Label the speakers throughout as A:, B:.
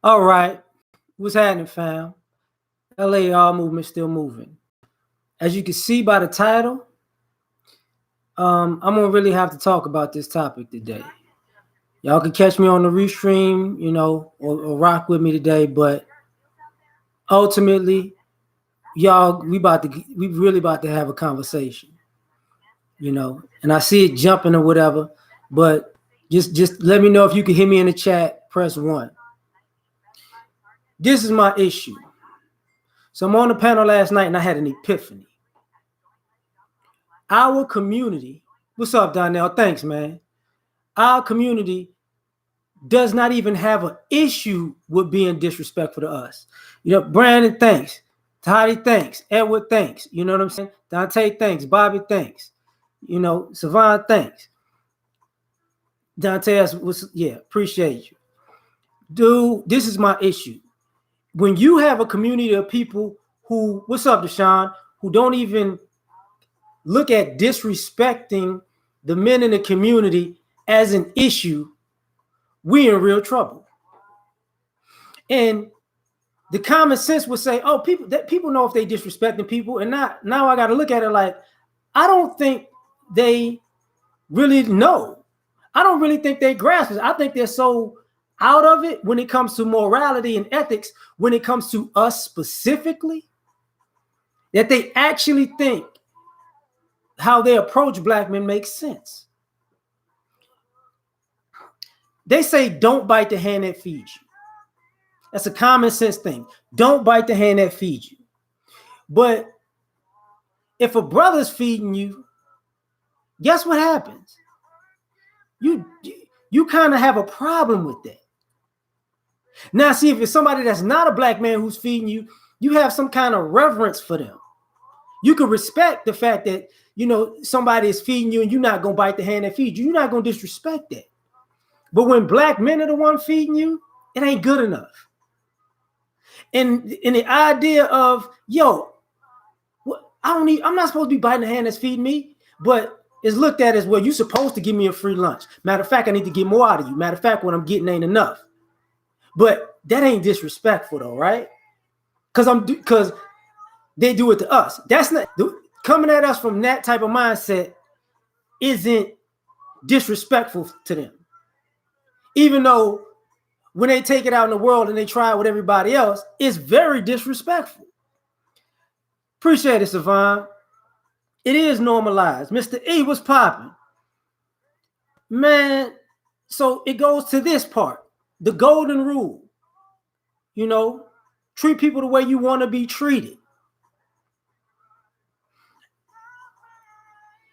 A: All right. What's happening, fam? L.A.R. movement still moving. As you can see by the title, I'm gonna really have to talk about this topic today. Y'all can catch me on the restream, or rock with me today. But ultimately, y'all, we really about to have a conversation, And I see it jumping or whatever, but just let me know if you can hear me in the chat. Press 1. This is my issue. So I'm on the panel last night and I had an epiphany. Our community, what's up, Donnell? Thanks, man. Our community does not even have an issue with being disrespectful to us. Brandon, thanks. Toddy, thanks. Edward, thanks. You know what I'm saying? Dante, thanks. Bobby, thanks. Savon, thanks. Dante, appreciate you. Dude, this is my issue. When you have a community of people who, what's up, Deshaun, who don't even look at disrespecting the men in the community as an issue, we're in real trouble. And the common sense would say, oh, people know if they disrespecting people, and now I got to look at it like, I don't think they really know. I don't really think they grasp it. I think they're so out of it when it comes to morality and ethics, when it comes to us specifically, that they actually think how they approach black men makes sense. They say, don't bite the hand that feeds you. That's a common sense thing. Don't bite the hand that feeds you. But if a brother's feeding you, guess what happens? You kind of have a problem with that. Now, see, if it's somebody that's not a black man who's feeding you, you have some kind of reverence for them. You can respect the fact that, somebody is feeding you and you're not going to bite the hand that feeds you. You're not going to disrespect that. But when black men are the one feeding you, it ain't good enough. And the idea of, I'm not supposed to be biting the hand that's feeding me, but it's looked at as, well, you're supposed to give me a free lunch. Matter of fact, I need to get more out of you. Matter of fact, what I'm getting ain't enough. But that ain't disrespectful though, right? Because they do it to us. That's not coming at us from that type of mindset isn't disrespectful to them. Even though when they take it out in the world and they try it with everybody else, it's very disrespectful. Appreciate it, Savon. It is normalized. Mr. E, what's popping? Man, so it goes to this part. The golden rule. Treat people the way you want to be treated.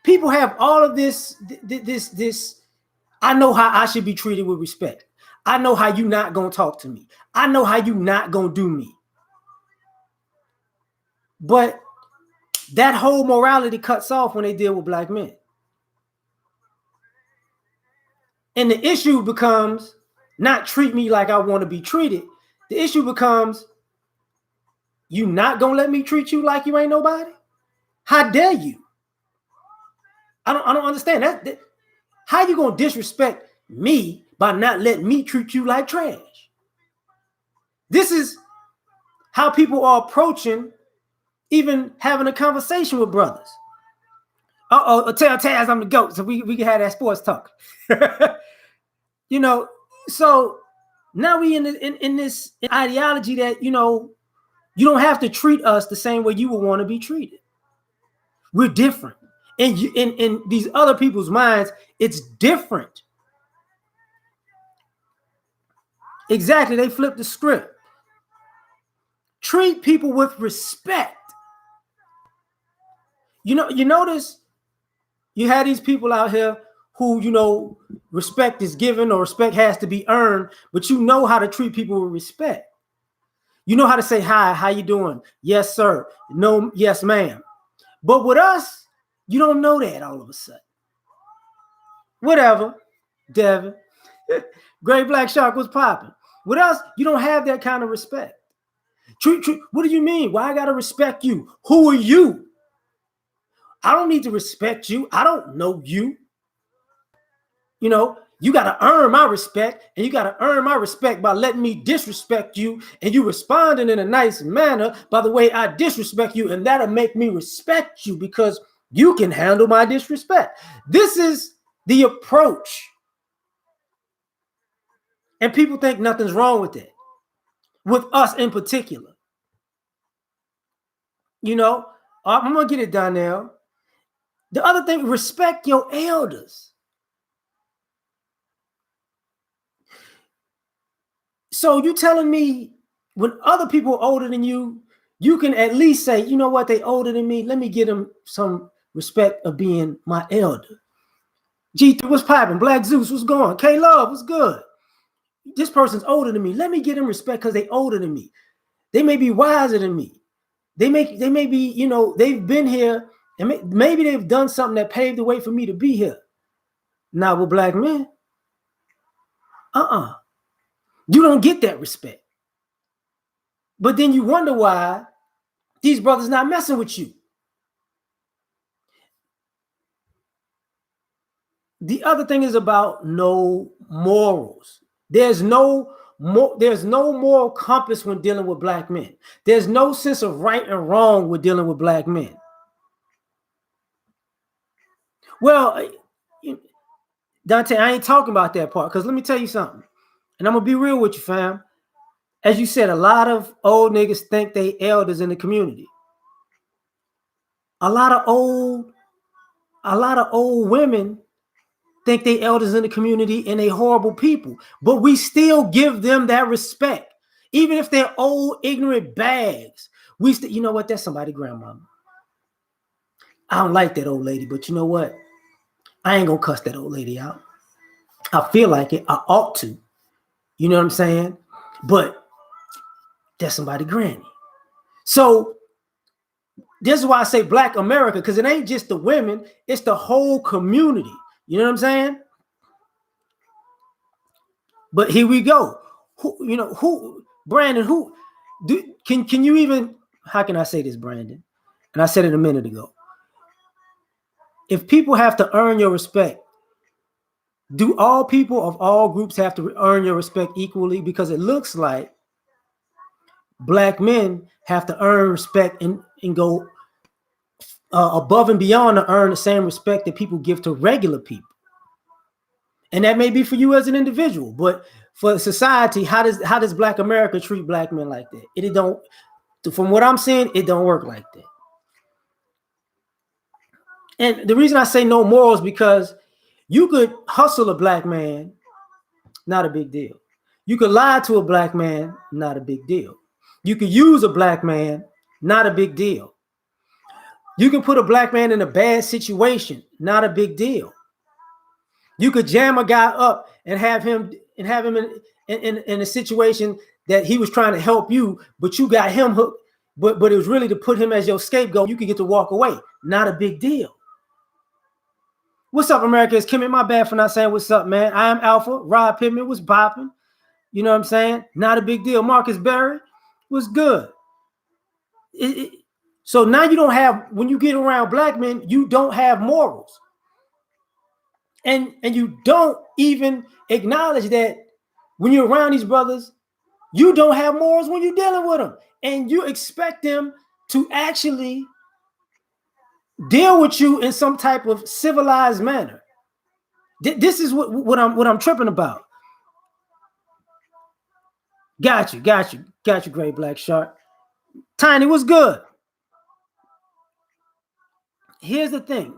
A: People have all of this, I know how I should be treated with respect. I know how you not going to talk to me. I know how you not going to do me. But that whole morality cuts off when they deal with black men. And the issue becomes not treat me like I want to be treated. The issue becomes, you not going to let me treat you like you ain't nobody? How dare you? I don't understand that. How you going to disrespect me by not letting me treat you like trash? This is how people are approaching even having a conversation with brothers. Tell Taz I'm the GOAT, so we can have that sports talk. So now we in this ideology that, you don't have to treat us the same way you would want to be treated. We're different. And in these other people's minds, it's different. Exactly. They flip the script. Treat people with respect. You notice you have these people out here who, respect is given or respect has to be earned, but you know how to treat people with respect. You know how to say, hi, how you doing? Yes, sir. No, yes, ma'am. But with us, you don't know that all of a sudden. Whatever, Devin. Great Black Shark was popping. With us, you don't have that kind of respect. What do you mean? Why I got to respect you? Who are you? I don't need to respect you. I don't know you. You know, you got to earn my respect, and you got to earn my respect by letting me disrespect you, and you responding in a nice manner by the way I disrespect you, and that'll make me respect you because you can handle my disrespect. This is the approach. And people think nothing's wrong with it, with us in particular. You know, I'm going to get it done now. The other thing, respect your elders. So you telling me when other people are older than you, you can at least say, you know what, they older than me. Let me give them some respect of being my elder. G3, what's popping? Black Zeus, what's going? K-Love, what's good? This person's older than me. Let me give them respect because they older than me. They may be wiser than me. They may be, you know, they've been here and maybe they've done something that paved the way for me to be here. Now with black men, you don't get that respect. But then you wonder why these brothers not messing with you. The other thing is about no morals. There's no moral compass when dealing with black men. There's no sense of right and wrong with dealing with black men. Well, Dante, I ain't talking about that part because let me tell you something. And I'm going to be real with you, fam. As you said, a lot of old niggas think they elders in the community. A lot of old women think they elders in the community and they horrible people, but we still give them that respect. Even if they're old, ignorant bags, we still, you know what, that's somebody's grandmama. I don't like that old lady, but you know what? I ain't gonna cuss that old lady out. I feel like it. I ought to. You know what I'm saying? But that's somebody's granny. So this is why I say Black America, because it ain't just the women, it's the whole community. You know what I'm saying? But here we go. Brandon, can you even, how can I say this, Brandon? And I said it a minute ago. If people have to earn your respect, do all people of all groups have to earn your respect equally? Because it looks like black men have to earn respect and go above and beyond to earn the same respect that people give to regular people. And that may be for you as an individual, but for society, how does Black America treat black men like that? It don't. From what I'm seeing, it don't work like that. And the reason I say no morals because you could hustle a black man, not a big deal. You could lie to a black man, not a big deal. You could use a black man, not a big deal. You can put a black man in a bad situation, not a big deal. You could jam a guy up and have him in a situation that he was trying to help you, but you got him hooked. But it was really to put him as your scapegoat. You could get to walk away. Not a big deal. What's up, America? It's Kimmy. My bad for not saying what's up, man. I am Alpha. Rod Pittman was bopping. You know what I'm saying? Not a big deal. Marcus Berry was good. So now you don't have, when you get around black men, you don't have morals. And you don't even acknowledge that when you're around these brothers, you don't have morals when you're dealing with them. And you expect them to actually deal with you in some type of civilized manner. This is what I'm tripping about. Got you, Great Black Shark. Tiny, what's good? Here's the thing.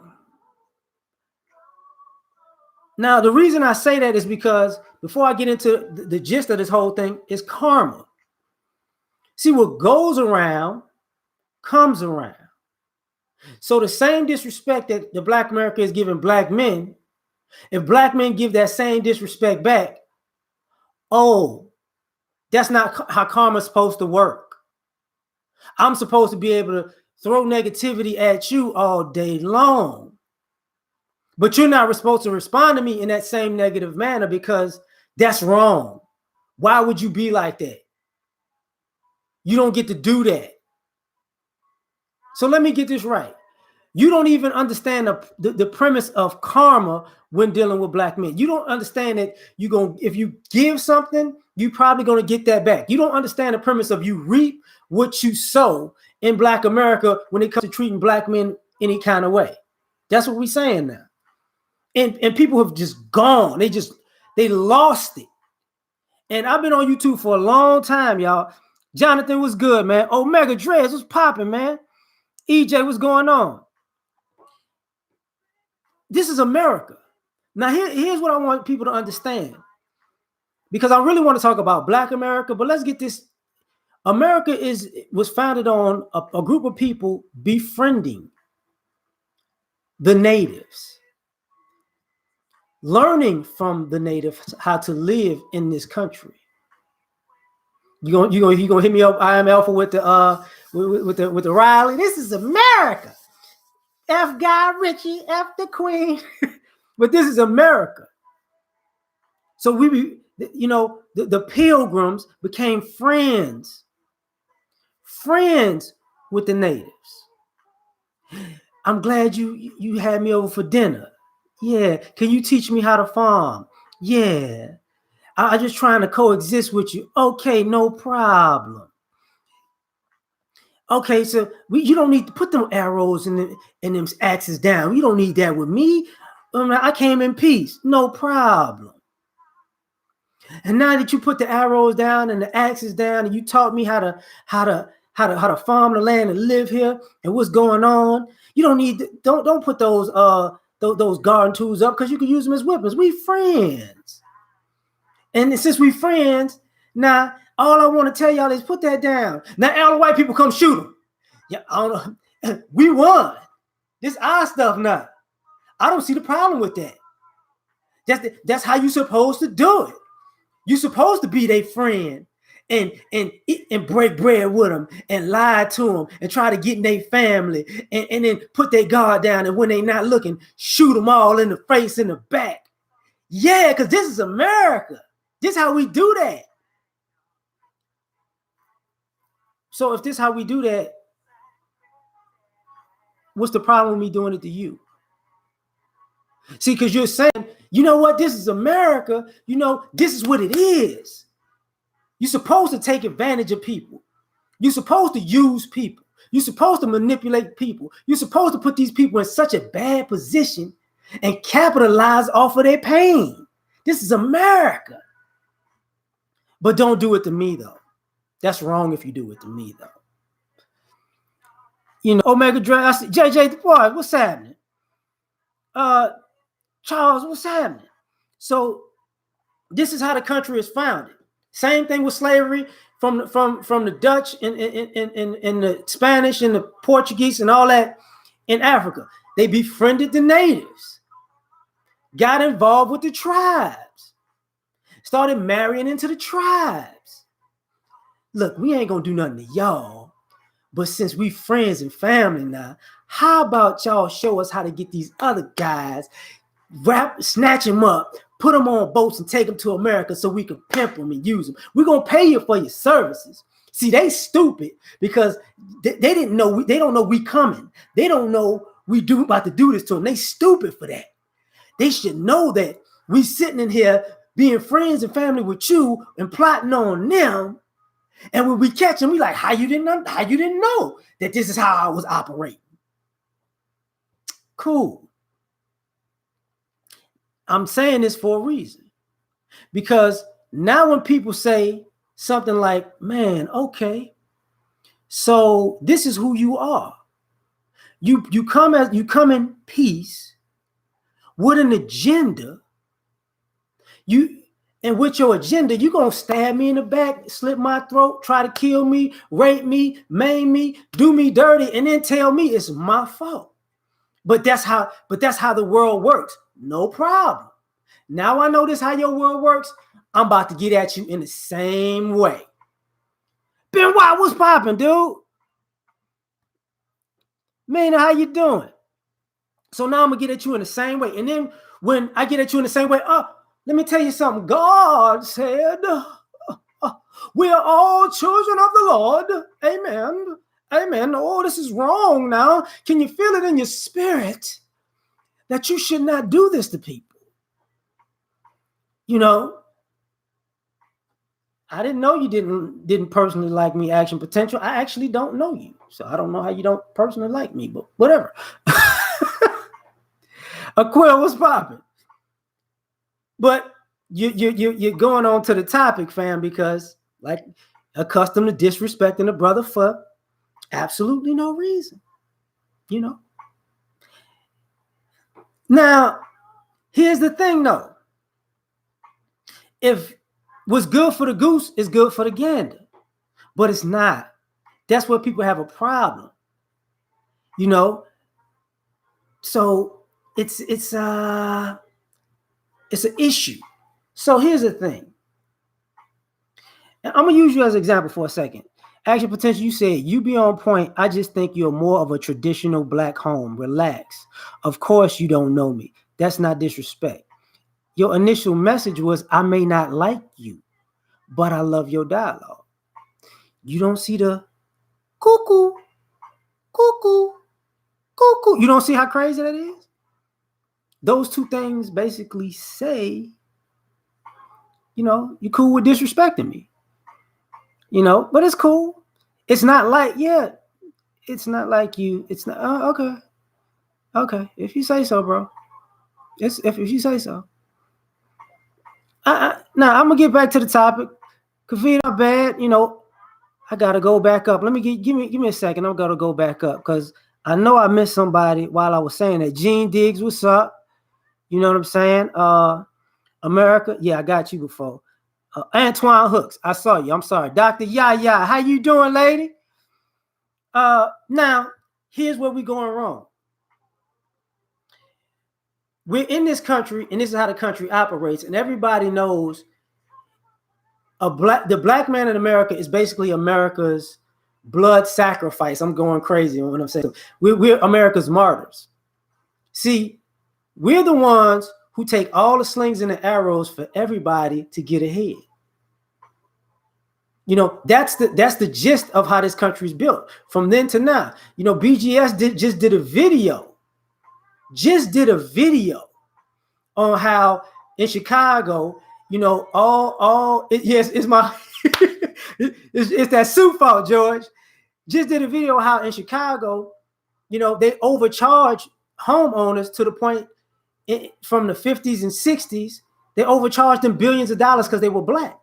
A: Now, the reason I say that is because before I get into the gist of this whole thing is karma. See, what goes around comes around. So the same disrespect that the Black America is giving black men, if black men give that same disrespect back, oh, that's not how karma's supposed to work. I'm supposed to be able to throw negativity at you all day long. But you're not supposed to respond to me in that same negative manner because that's wrong. Why would you be like that? You don't get to do that. So let me get this right. You don't even understand the premise of karma when dealing with black men. You don't understand that if you give something, you probably gonna get that back. You don't understand the premise of you reap what you sow in Black America when it comes to treating black men any kind of way. That's what we're saying now. And people have just gone. They lost it. And I've been on YouTube for a long time, y'all. Jonathan was good, man. Omega Dreads was popping, man. EJ, what's going on? This is America. Now, here's what I want people to understand. Because I really want to talk about Black America, but let's get this. America was founded on a group of people befriending the natives, learning from the natives how to live in this country. You gonna hit me up? I am Alpha with the Riley. This is America. F Guy Ritchie, F the Queen, but this is America. So the Pilgrims became friends with the natives. I'm glad you had me over for dinner. Yeah. Can you teach me how to farm? Yeah. I'm just trying to coexist with you. Okay, no problem. Okay, so you don't need to put them arrows and them axes down. You don't need that with me. I came in peace. No problem. And now that you put the arrows down and the axes down, and you taught me how to farm the land and live here and what's going on, you don't put those garden tools up, because you can use them as weapons. We friends. And since we friends, now all I want to tell y'all is put that down. Now all the white people come shoot them. Yeah, I don't know. We won. This our stuff now. I don't see the problem with that. That's how you supposed to do it. You're supposed to be their friend and break bread with them and lie to them and try to get in their family and then put their guard down, and when they not looking, shoot them all in the face, in the back. Yeah, because this is America. This is how we do that. So if this is how we do that, what's the problem with me doing it to you? See, because you're saying, you know what, this is America. This is what it is. You're supposed to take advantage of people. You're supposed to use people. You're supposed to manipulate people. You're supposed to put these people in such a bad position and capitalize off of their pain. This is America. But don't do it to me, though. That's wrong if you do it to me, though. Omega Dress, JJ the boy, what's happening? Charles, what's happening? So this is how the country is founded. Same thing with slavery from the Dutch and the Spanish and the Portuguese and all that in Africa. They befriended the natives, got involved with the tribes, started marrying into the tribes. Look, we ain't gonna do nothing to y'all, but since we friends and family now, how about y'all show us how to get these other guys, snatch them up, put them on boats and take them to America so we can pimp them and use them. We're going to pay you for your services. See, they stupid because they didn't know. They don't know we coming. They don't know we about to do this to them. They stupid for that. They should know that we sitting in here being friends and family with you and plotting on them. And when we catch them, we like, how you didn't know that this is how I was operating? Cool. I'm saying this for a reason, because now when people say something like, man, okay, so this is who you are. You come in peace with an agenda. And with your agenda, you're going to stab me in the back, slit my throat, try to kill me, rape me, maim me, do me dirty, and then tell me it's my fault. But that's how the world works. No problem. Now I know this how your world works. I'm about to get at you in the same way. Ben White, what's popping, dude? Man, how you doing? So now I'm gonna get at you in the same way. And then when I get at you in the same way, let me tell you something. God said, we are all children of the Lord. Amen. Amen. Oh, this is wrong now. Can you feel it in your spirit that you should not do this to people? You know, I didn't know you didn't personally like me, Action Potential. I actually don't know you, so I don't know how you don't personally like me, but whatever. Aquil, what's popping? But you're going on to the topic, fam, because like accustomed to disrespecting a brother for absolutely no reason, you know. Now, here's the thing, though. If what's good for the goose is good for the gander, but it's not. That's where people have a problem, you know. So it's an issue. So here's the thing. And I'm gonna use you as an example for a second. Action Potential, you said you be on point. I just think you're more of a traditional black home. Relax. Of course you don't know me. That's not disrespect. Your initial message was, I may not like you, but I love your dialogue. You don't see the cuckoo, cuckoo, cuckoo. You don't see how crazy that is? Those two things basically say, you know, you cool with disrespecting me. You know, but it's cool. It's not like, yeah, it's not like you. It's not, okay. Okay. If you say so, bro. If you say so. Now, I'm going to get back to the topic. Kavita, bad, you know, I got to go back up. Let me give me a second. I'm going to go back up because I know I missed somebody while I was saying that. Gene Diggs, what's up? You know what I'm saying? America, yeah, I got you before. Antoine Hooks, I saw you. I'm sorry. Dr. Yaya, how you doing, lady? Now, here's where we're going wrong. We're in this country, and this is how the country operates, and everybody knows the black man in America is basically America's blood sacrifice. I'm going crazy when I'm saying we're America's martyrs. See, we're the ones who take all the slings and the arrows for everybody to get ahead. You know, that's the gist of how this country's built from then to now. You know, BGS just did a video on how in Chicago, you know, yes, it's my it's that suit fault, George. Just did a video how in Chicago, you know, they overcharge homeowners to the point from the 50s and 60s, they overcharged them billions of dollars because they were black.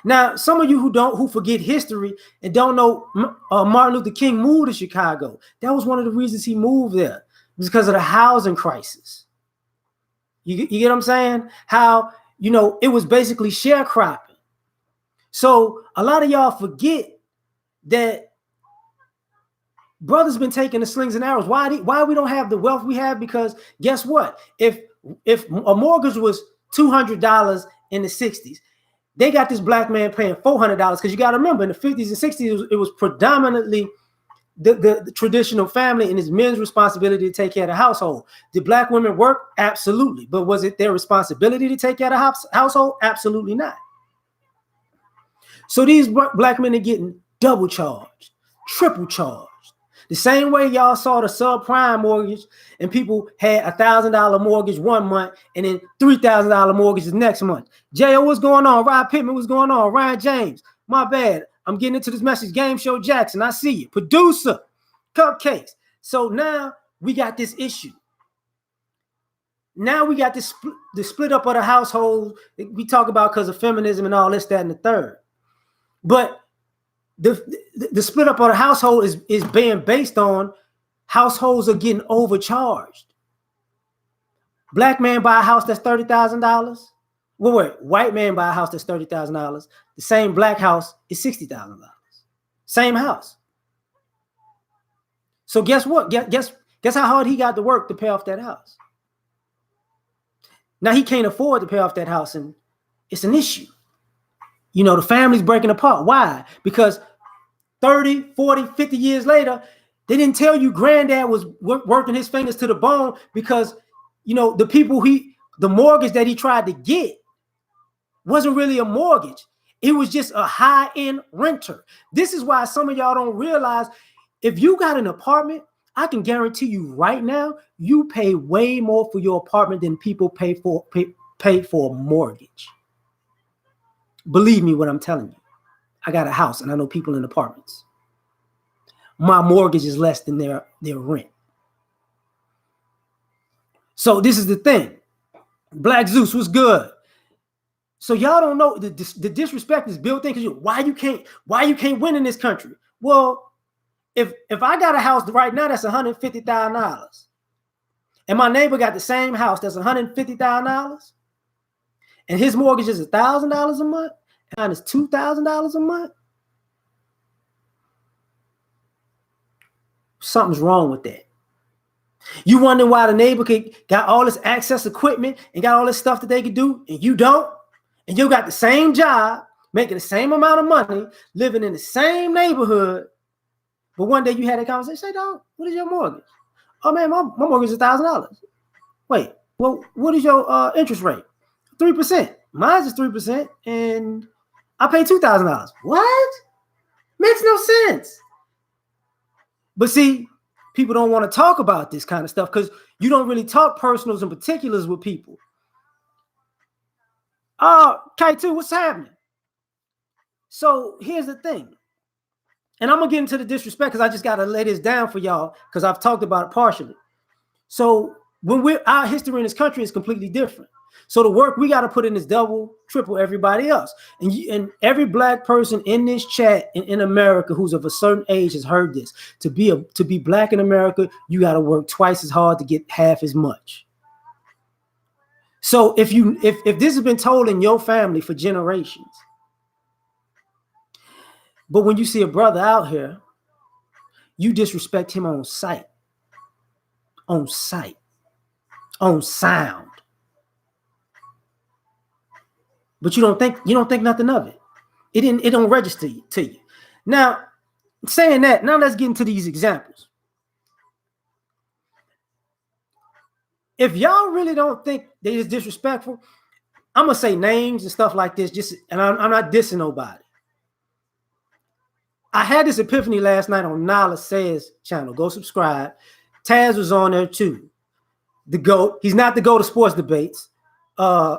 A: Now, some of you who forget history and don't know Martin Luther King moved to Chicago. That was one of the reasons he moved there. It was because of the housing crisis. You get what I'm saying? How, you know, it was basically sharecropping. So a lot of y'all forget that brothers been taking the slings and arrows. Why we don't have the wealth we have? Because guess what? If a mortgage was $200 in the 60s, they got this black man paying $400 because you got to remember in the 50s and 60s it was predominantly the traditional family and it's men's responsibility to take care of the household. Did black women work? Absolutely. But was it their responsibility to take care of the household? Absolutely not. So these black men are getting double charged, triple charged. The same way y'all saw the subprime mortgage and people had $1,000 mortgage one month and then $3,000 mortgage the next month. J.O., what's going on? Rod Pittman, what's going on? Ryan James, my bad. I'm getting into this message. Game Show Jackson, I see you. Producer, Cupcakes. So now we got this issue. Now we got the split up of the household we talk about because of feminism and all this, that, and the third. But the split up of the household is being based on households are getting overcharged. Black man buy a house that's $30,000. Wait, white man buy a house that's $30,000. The same black house is $60,000. Same house. So guess what? Guess how hard he got to work to pay off that house. Now he can't afford to pay off that house, and it's an issue. You know, the family's breaking apart. Why? Because 30, 40, 50 years later, they didn't tell you granddad was working his fingers to the bone because, you know, the mortgage that he tried to get wasn't really a mortgage. It was just a high-end renter. This is why some of y'all don't realize if you got an apartment, I can guarantee you right now, you pay way more for your apartment than people pay paid for a mortgage. Believe me when I'm telling you. I got a house and I know people in apartments. My mortgage is less than their rent. So this is the thing. Black Zeus was good. So y'all don't know the disrespect is built in because why you can't win in this country? Well, if I got a house right now that's $150,000, and my neighbor got the same house that's $150,000, and his mortgage is $1,000 a month, and mine is $2,000 a month, something's wrong with that. You wonder why the neighbor got all this access equipment and got all this stuff that they could do, and you don't? And you got the same job, making the same amount of money, living in the same neighborhood, but one day you had a conversation, say, dog, what is your mortgage? Oh man, my mortgage is $1,000. Wait, well, what is your interest rate? 3%. Mine's is 3%, and I pay $2,000. What? Makes no sense. But see, people don't want to talk about this kind of stuff because you don't really talk personals and particulars with people. K2, what's happening? So here's the thing. And I'm going to get into the disrespect because I just got to lay this down for y'all because I've talked about it partially. So when our history in this country is completely different. So the work we got to put in is double, triple everybody else. And every black person in this chat in America who's of a certain age has heard this. To be black in America, you got to work twice as hard to get half as much. So if this has been told in your family for generations, but when you see a brother out here, you disrespect him on sight, on sound. But you don't think nothing of it. It don't register to you. Now, saying that, now let's get into these examples. If y'all really don't think they is disrespectful, I'm gonna say names and stuff like this. And I'm not dissing nobody. I had this epiphany last night on Nala Says channel. Go subscribe. Taz was on there too. The GOAT. He's not the GOAT of sports debates. And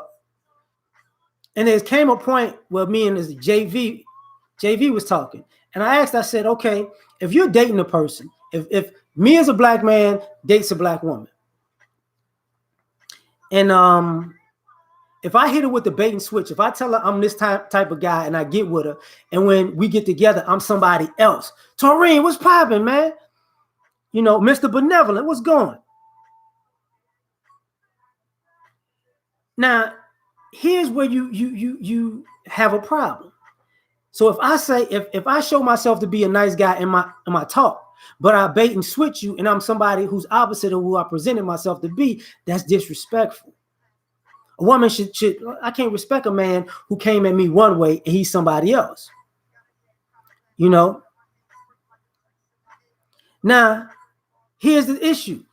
A: there came a point where me and his JV was talking. And I said, okay, if you're dating a person, if me as a black man dates a black woman, and if I hit her with the bait and switch, if I tell her I'm this type of guy and I get with her, and when we get together, I'm somebody else. Taurine, what's popping, man? You know, Mr. Benevolent, what's going? Now, here's where you have a problem. So if I say, if I show myself to be a nice guy in my talk, but I bait and switch you and I'm somebody who's opposite of who I presented myself to be, that's disrespectful. A woman should I can't respect a man who came at me one way and he's somebody else. You know? Now, here's the issue.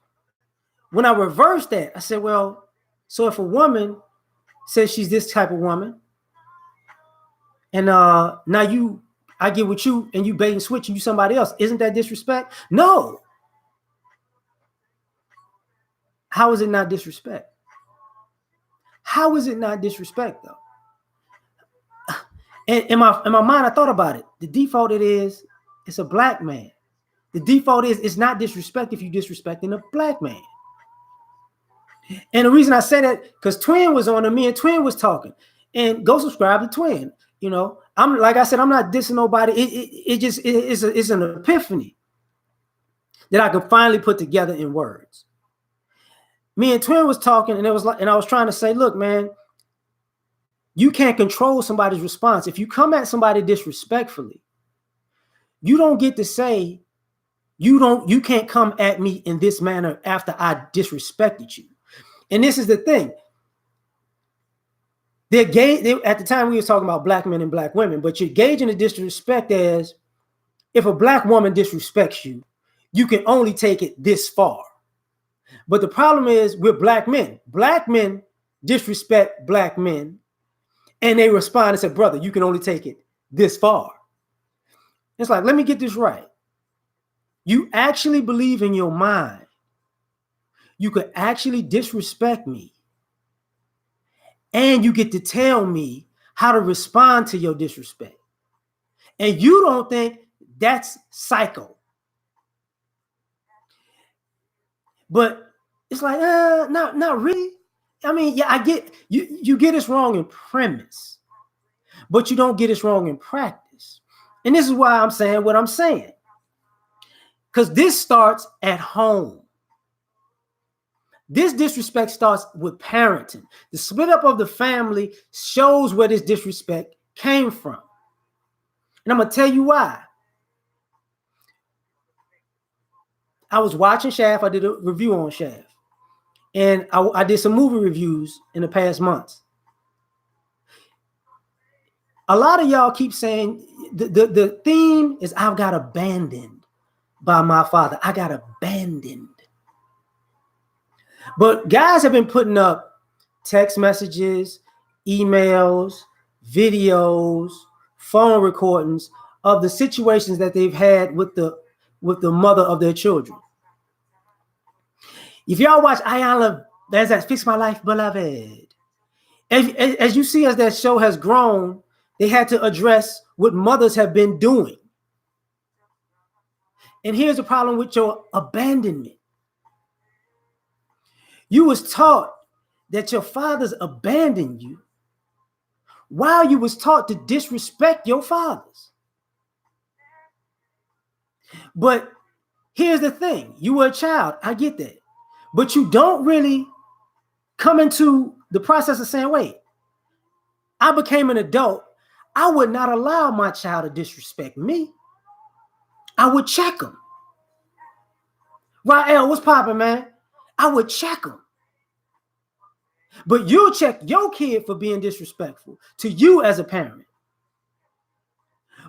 A: When I reversed that, I said, well, so if a woman says she's this type of woman, and now I get with you and you bait and switch and you somebody else, isn't that disrespect? No. How is it not disrespect? How is it not disrespect though? And in my mind, I thought about it. The default it's a black man. The default is it's not disrespect if you're disrespecting a black man. And the reason I say that, because Twin was on and me and Twin was talking. And go subscribe to Twin. You know, I'm like I said, I'm not dissing nobody. It's an epiphany that I could finally put together in words. Me and Twin was talking, and I was trying to say, look, man, you can't control somebody's response. If you come at somebody disrespectfully, you don't get to say, you can't come at me in this manner after I disrespected you. And this is the thing. At the time we were talking about black men and black women, but you're gauging the disrespect as if a black woman disrespects you, you can only take it this far. But the problem is with black men. Black men disrespect black men, and they respond and say, brother, you can only take it this far. It's like, let me get this right. You actually believe in your mind you could actually disrespect me And you get to tell me how to respond to your disrespect. And you don't think that's psycho. But it's like, not really. I mean, yeah, I get you get us wrong in premise, but you don't get us wrong in practice. And this is why I'm saying what I'm saying. Because this starts at home. This disrespect starts with parenting. The split up of the family shows where this disrespect came from. And I'm going to tell you why. I was watching Shaft. I did a review on Shaft. And I did some movie reviews in the past months. A lot of y'all keep saying the theme is I got abandoned by my father. I got abandoned. But guys have been putting up text messages, emails, videos, phone recordings of the situations that they've had with the mother of their children. If y'all watch Ayala, there's that Fix My Life, Beloved. As you see, as that show has grown, they had to address what mothers have been doing. And here's the problem with your abandonment. You was taught that your fathers abandoned you while you was taught to disrespect your fathers. But here's the thing. You were a child. I get that. But you don't really come into the process of saying, wait, I became an adult. I would not allow my child to disrespect me. I would check him. Rael, what's popping, man? I would check him. But you'll check your kid for being disrespectful to you as a parent.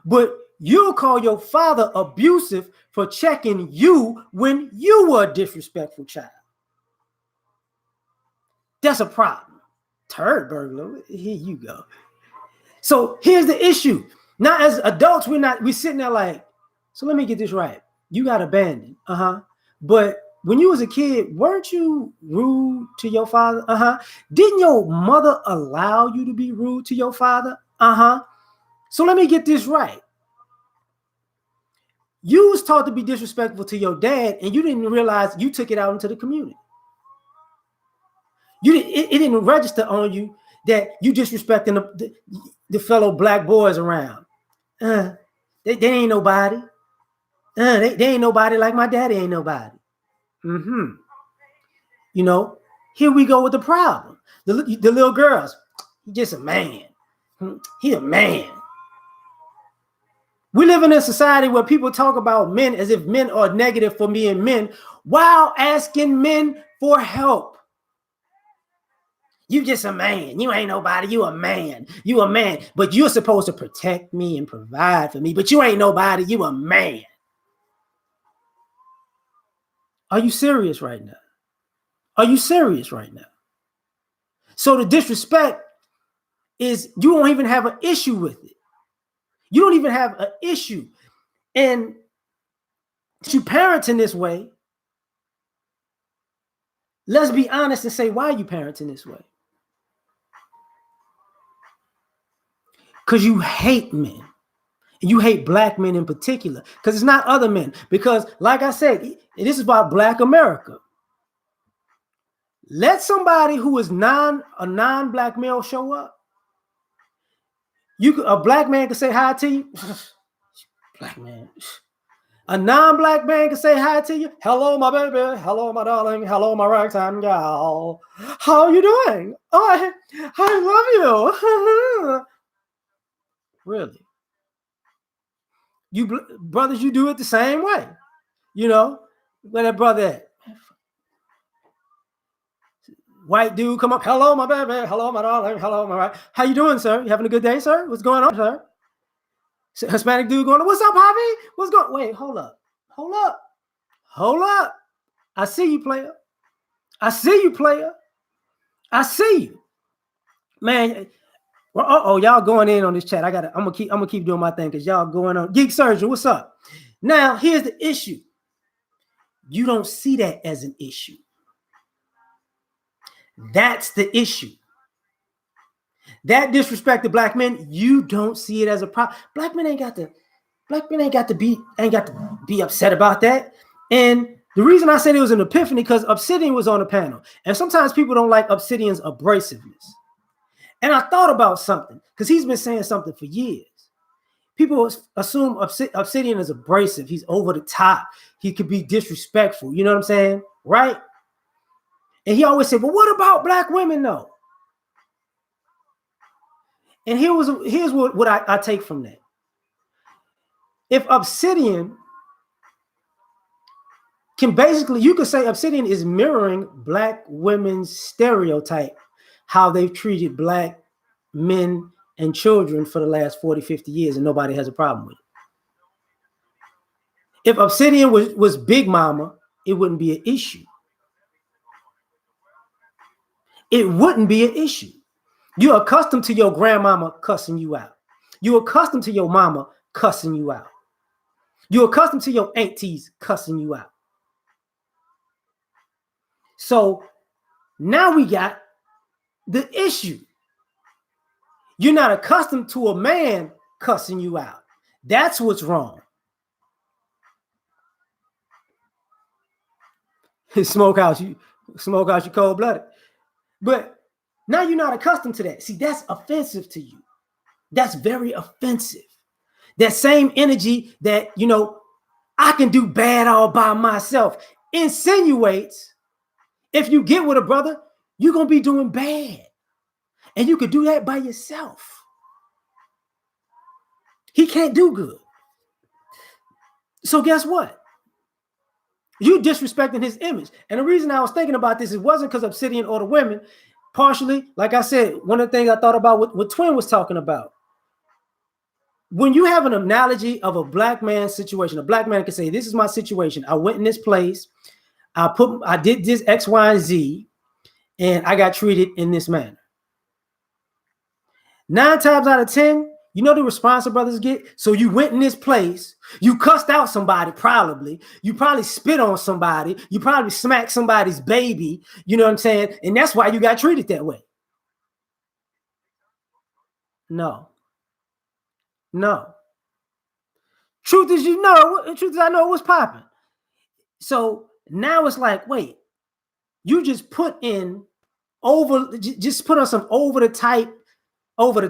A: But you'll call your father abusive for checking you when you were a disrespectful child. That's a problem. Turd burglar. Here you go. So here's the issue. Now, as adults, we're sitting there like, so let me get this right. You got abandoned. But when you was a kid, weren't you rude to your father? Didn't your mother allow you to be rude to your father? So let me get this right. You was taught to be disrespectful to your dad, and you didn't realize you took it out into the community. It didn't register on you that you disrespecting the fellow black boys around. They ain't nobody. They ain't nobody like my daddy ain't nobody. You know, here we go with the problem. The little girls, he just a man. He a man. We live in a society where people talk about men as if men are negative for being men while asking men for help. You just a man. You ain't nobody. You a man. You a man. But you're supposed to protect me and provide for me. But you ain't nobody. You a man. Are you serious right now? Are you serious right now? So the disrespect is you don't even have an issue with it. You don't even have an issue. And you parenting this way, let's be honest and say, why are you parenting this way? Because you hate men. And you hate black men in particular. Because it's not other men. Because like I said, this is about Black America. Let somebody who is a non-black male show up. A black man can say hi to you. Black man. A non-black man can say hi to you. Hello, my baby. Hello, my darling. Hello, my ragtime gal. How are you doing? Oh, I love you. Really? You brothers, you do it the same way. You know, where that brother at? White dude come up. Hello, my baby. Hello, my darling. Hello, my right. How you doing, sir? You having a good day, sir? What's going on, sir? Hispanic dude going, what's up, Poppy? What's going? Wait, hold up. I see you, player. I see you, man. Well, y'all going in on this chat. I'm gonna keep doing my thing because y'all going on. Geek Surgeon, what's up? Now, here's the issue. You don't see that as an issue. That's the issue. that disrespect to black men, you don't see it as a problem. Black men ain't got to be upset about that. And the reason I said it was an epiphany because Obsidian was on the panel. And sometimes people don't like Obsidian's abrasiveness. And I thought about something because he's been saying something for years. People assume Obsidian is abrasive. He's over the top. He could be disrespectful. You know what I'm saying? Right? And he always said, well, what about black women though? And here's what I take from that. If Obsidian can basically, you could say Obsidian is mirroring black women's stereotype, how they've treated black men and children for the last 40, 50 years, and nobody has a problem with it. If Obsidian was Big Mama, it wouldn't be an issue. It wouldn't be an issue. You're accustomed to your grandmama cussing you out. You're accustomed to your mama cussing you out. You're accustomed to your aunties cussing you out. So now we got the issue. You're not accustomed to a man cussing you out. That's what's wrong. Smoke out you cold-blooded. But now you're not accustomed to that. See, that's offensive to you. That's very offensive. That same energy that, I can do bad all by myself insinuates if you get with a brother, you're going to be doing bad. And you could do that by yourself. He can't do good. So guess what? You disrespecting his image. And the reason I was thinking about this, it wasn't because Obsidian or the women. Partially, like I said, one of the things I thought about what Twin was talking about. When you have an analogy of a black man's situation, a black man can say, this is my situation. I went in this place. I did this X, Y, and Z, and I got treated in this manner. 9 times out of 10, you know the response the brothers get? So you went in this place, you cussed out somebody probably, you probably spit on somebody, you probably smacked somebody's baby, you know what I'm saying? And that's why you got treated that way. No. Truth is, I know it was popping. So now it's like, wait, you just put on some over the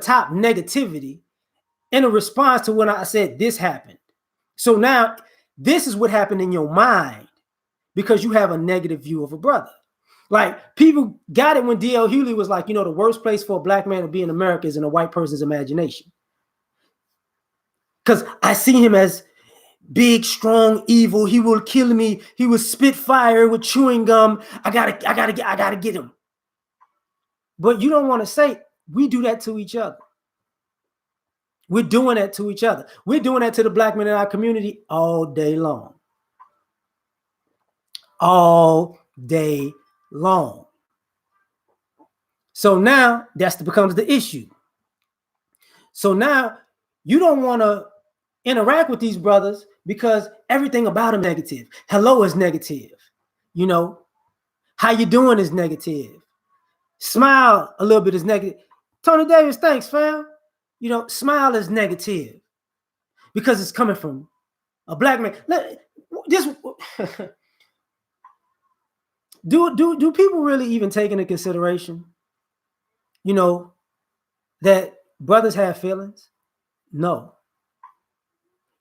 A: top negativity in a response to when I said this happened. So now this is what happened in your mind because you have a negative view of a brother. Like people got it when D.L. Hughley was like, the worst place for a black man to be in America is in a white person's imagination. Because I see him as big, strong, evil. He will kill me. He will spit fire with chewing gum. I gotta get him. But you don't want to say we do that to each other. We're doing that to each other. We're doing that to the black men in our community all day long. All day long. So now that becomes the issue. So now you don't want to interact with these brothers because everything about them negative. Hello is negative. How you doing is negative. Smile a little bit is negative. Tony Davis, thanks, fam. Smile is negative because it's coming from a black man. Do people really even take into consideration, that brothers have feelings? No.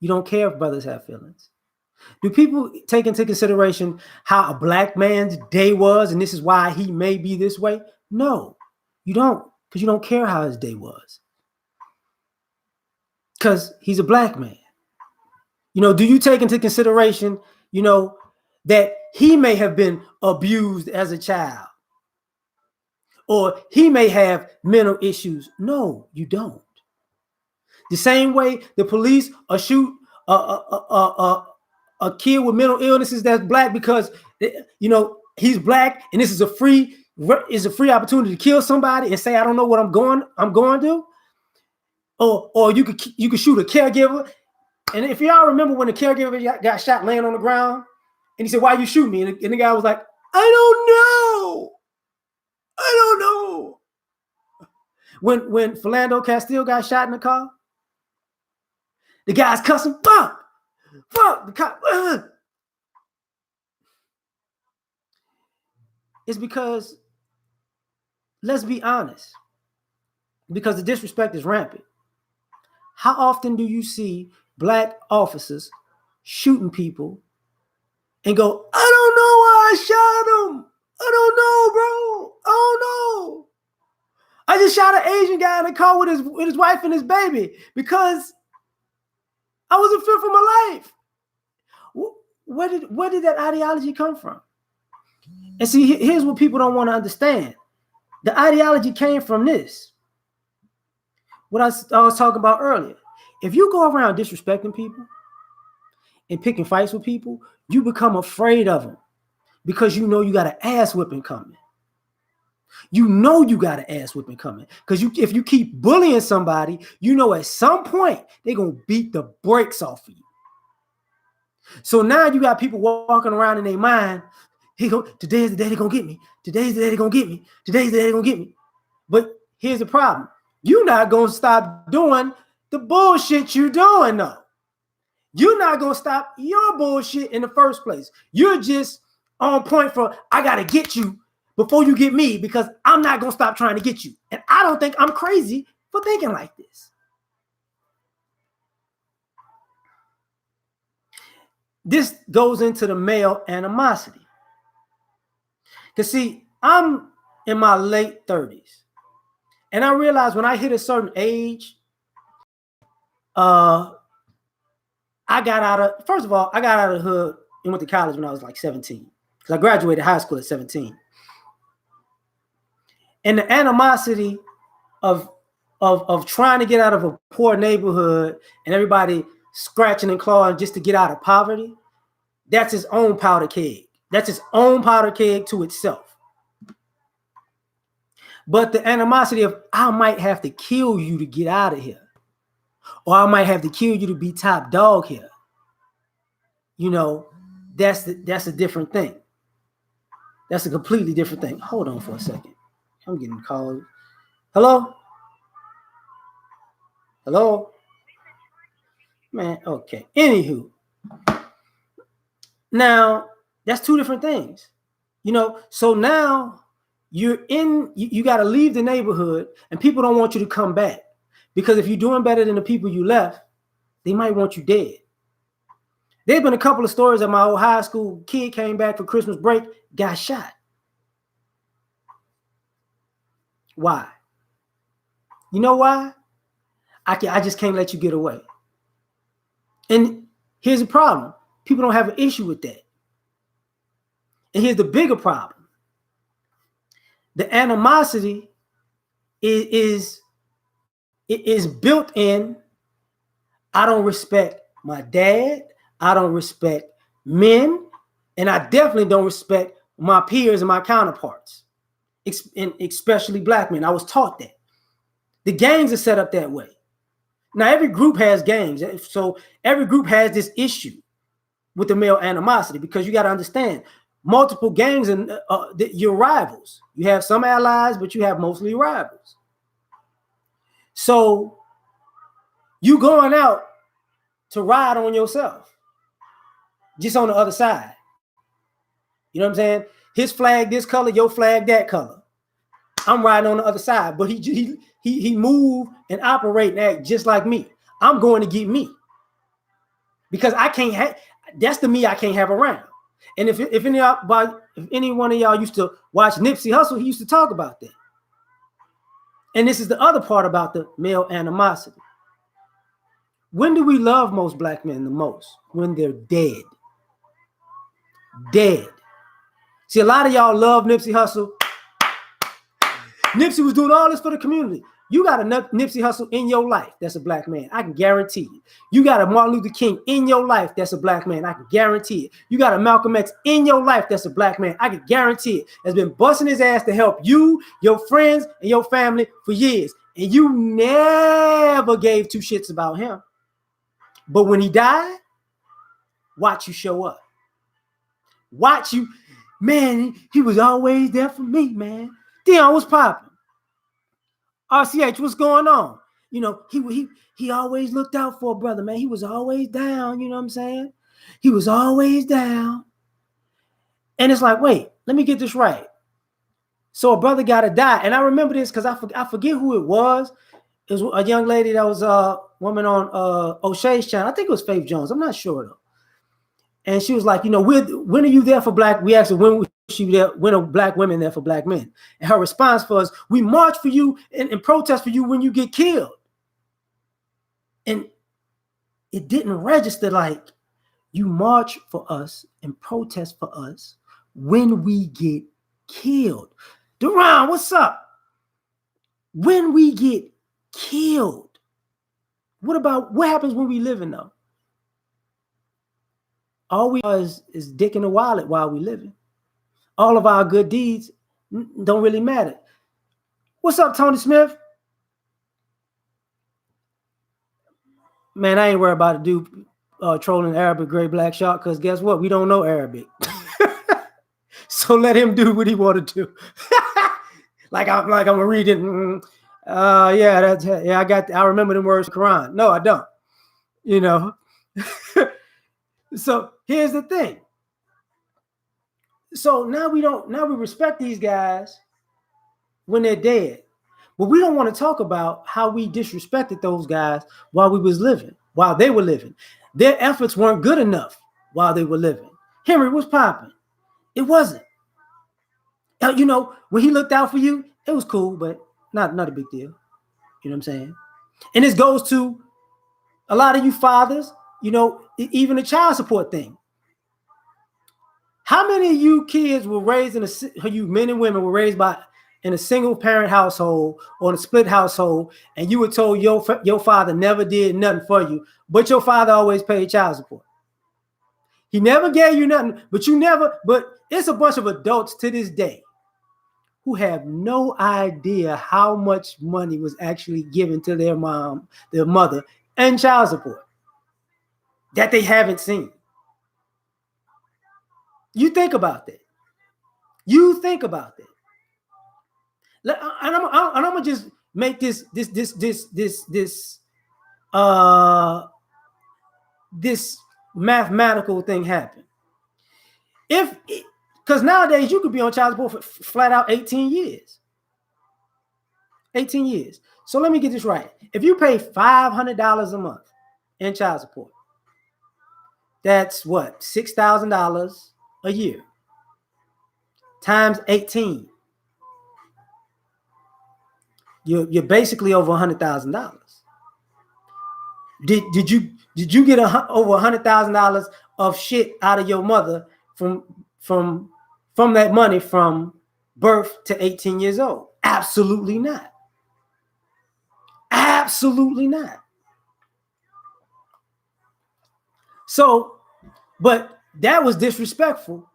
A: You don't care if brothers have feelings. Do people take into consideration how a black man's day was and this is why he may be this way? No, you don't, because you don't care how his day was. Because he's a black man. Do you take into consideration, that he may have been abused as a child? Or he may have mental issues? No, you don't. The same way the police will shoot a kid with mental illnesses that's black because he's black and this is a free opportunity to kill somebody and say I don't know what I'm going to, or you could shoot a caregiver. And if y'all remember when the caregiver got shot laying on the ground and he said, why you shoot me? And the guy was like, I don't know. When Philando Castile got shot in the car, the guys cussing, fuck, the cop. It's because, let's be honest, because the disrespect is rampant. How often do you see black officers shooting people and go, I don't know why I shot him. I don't know, bro. I don't know. I just shot an Asian guy in the car with his wife and his baby because I wasn't fit for my life. Where did that ideology come from? And see, here's what people don't want to understand. The ideology came from this. What I was talking about earlier. If you go around disrespecting people and picking fights with people, you become afraid of them because you know you got an ass whipping coming. You know you got an ass whipping coming because if you keep bullying somebody, you know at some point they're going to beat the brakes off of you. So now you got people walking around in their mind, today's the day they're going to get me. Today's the day they're going to get me. Today's the day they're going to get me. But here's the problem. You're not going to stop doing the bullshit you're doing, though. You're not going to stop your bullshit in the first place. You're just on point for, I got to get you before you get me because I'm not going to stop trying to get you. And I don't think I'm crazy for thinking like this. This goes into the male animosity. Because see, I'm in my late 30s. And I realized when I hit a certain age, I got out of the hood and went to college when I was like 17. Because I graduated high school at 17. And the animosity of trying to get out of a poor neighborhood and everybody scratching and clawing just to get out of poverty, that's its own powder keg. That's its own powder keg to itself. But the animosity of, I might have to kill you to get out of here. Or I might have to kill you to be top dog here. You know, that's a different thing. That's a completely different thing. Hold on for a second. I'm getting called. Hello? Hello? Man, okay. Anywho. Now, that's two different things. You know, so now you got to leave the neighborhood and people don't want you to come back. Because if you're doing better than the people you left, they might want you dead. There's been a couple of stories that my old high school kid came back for Christmas break, got shot. Why? You know why? I just can't let you get away. And here's the problem. People don't have an issue with that. And here's the bigger problem. The animosity is built in. I don't respect my dad. I don't respect men. And I definitely don't respect my peers and my counterparts, and especially black men. I was taught that. The gangs are set up that way. Now, every group has gangs. So every group has this issue with the male animosity because you got to understand multiple gangs and your rivals. You have some allies, but you have mostly rivals. So you going out to ride on yourself, just on the other side. You know what I'm saying? His flag this color, your flag that color. I'm riding on the other side, but he move and operate and act just like me. I'm going to get me because I can't have. That's the me I can't have around. And if any one of y'all used to watch Nipsey Hussle, he used to talk about that. And this is the other part about the male animosity. When do we love most black men the most? When they're dead. Dead. See, a lot of y'all love Nipsey Hussle. Nipsey was doing all this for the community. You got a Nipsey Hussle in your life that's a black man. I can guarantee you. You got a Martin Luther King in your life that's a black man. I can guarantee it. You got a Malcolm X in your life that's a black man. I can guarantee it. Has been busting his ass to help you, your friends, and your family for years. And you never gave two shits about him. But when he died, watch you show up. Watch you. Man, he was always there for me, man. Dion was popping. RCH, what's going on? You know, he always looked out for a brother, man. He was always down, you know what I'm saying? He was always down. And it's like, wait, let me get this right. So a brother got to die. And I remember this because I forget who it was. It was a young lady that was a woman on O'Shea's channel. I think it was Faith Jones. I'm not sure though. And she was like, you know, when are you there for black? We asked her when when are black women there for black men? And her response was, we march for you and protest for you when you get killed. And it didn't register like you march for us and protest for us when we get killed. Duran, what's up? When we get killed. What happens when we living though? All we are is dick in the wallet while we living. All of our good deeds don't really matter. What's up, Tony Smith? Man, I ain't worried about a dude trolling Arabic Gray Black Shark because guess what? We don't know Arabic. So let him do what he want to do. like I'm gonna read it. I remember the words of the Quran. No, I don't. You know. So here's the thing. So now we respect these guys when they're dead. But we don't want to talk about how we disrespected those guys while they were living. Their efforts weren't good enough while they were living. Henry was popping. It wasn't. You know, when he looked out for you, it was cool, but not a big deal. You know what I'm saying? And this goes to a lot of you fathers, you know, even the child support thing. How many of you kids were raised you men and women were raised in a single parent household or in a split household, and you were told your father never did nothing for you, but your father always paid child support? He never gave you nothing, but it's a bunch of adults to this day who have no idea how much money was actually given to their mother, and child support that they haven't seen. You think about that. And I'm gonna just make this mathematical thing happen. Because nowadays you could be on child support for flat out 18 years. 18 years. So let me get this right. If you pay $500 a month in child support, that's what? $6,000 a year times 18. You're basically over $100,000. Did you get over $100,000 of shit out of your mother from that money from birth to 18 years old? Absolutely not. Absolutely not. So, but that was disrespectful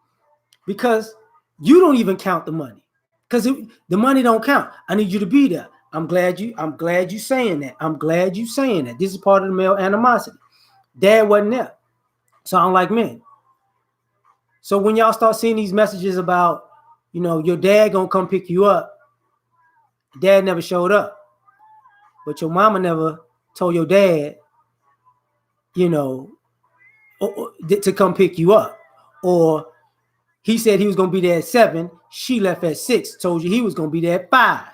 A: because you don't even count the money, because the money don't count. I need you to be there. I'm glad you saying that. I'm glad you saying that. This is part of the male animosity. Dad wasn't there, so I don't like men. So when y'all start seeing these messages about, you know, your dad gonna come pick you up, dad never showed up, but your mama never told your dad, you know, to come pick you up, or he said he was gonna be there at 7, she left at 6, told you he was gonna be there at 5.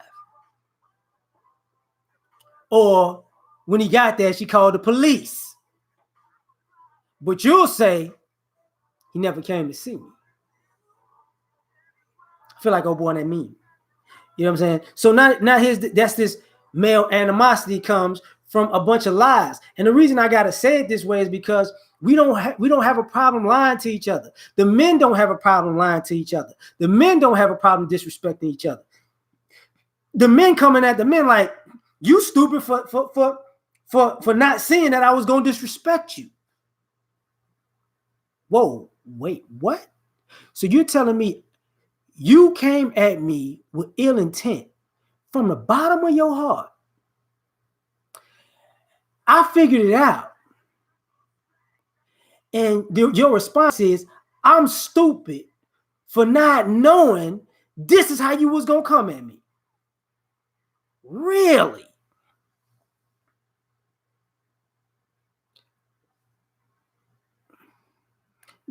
A: Or when he got there, she called the police. But you'll say he never came to see me. I feel like, oh boy, that mean. You know what I'm saying? So now that's this male animosity comes from a bunch of lies. And the reason I gotta say it this way is because we don't have a problem lying to each other. The men don't have a problem lying to each other. The men don't have a problem disrespecting each other. The men coming at the men like, you stupid for not seeing that I was gonna disrespect you. Whoa, wait, what? So you're telling me you came at me with ill intent from the bottom of your heart? I figured it out. And your response is, I'm stupid for not knowing this is how you was gonna come at me. Really?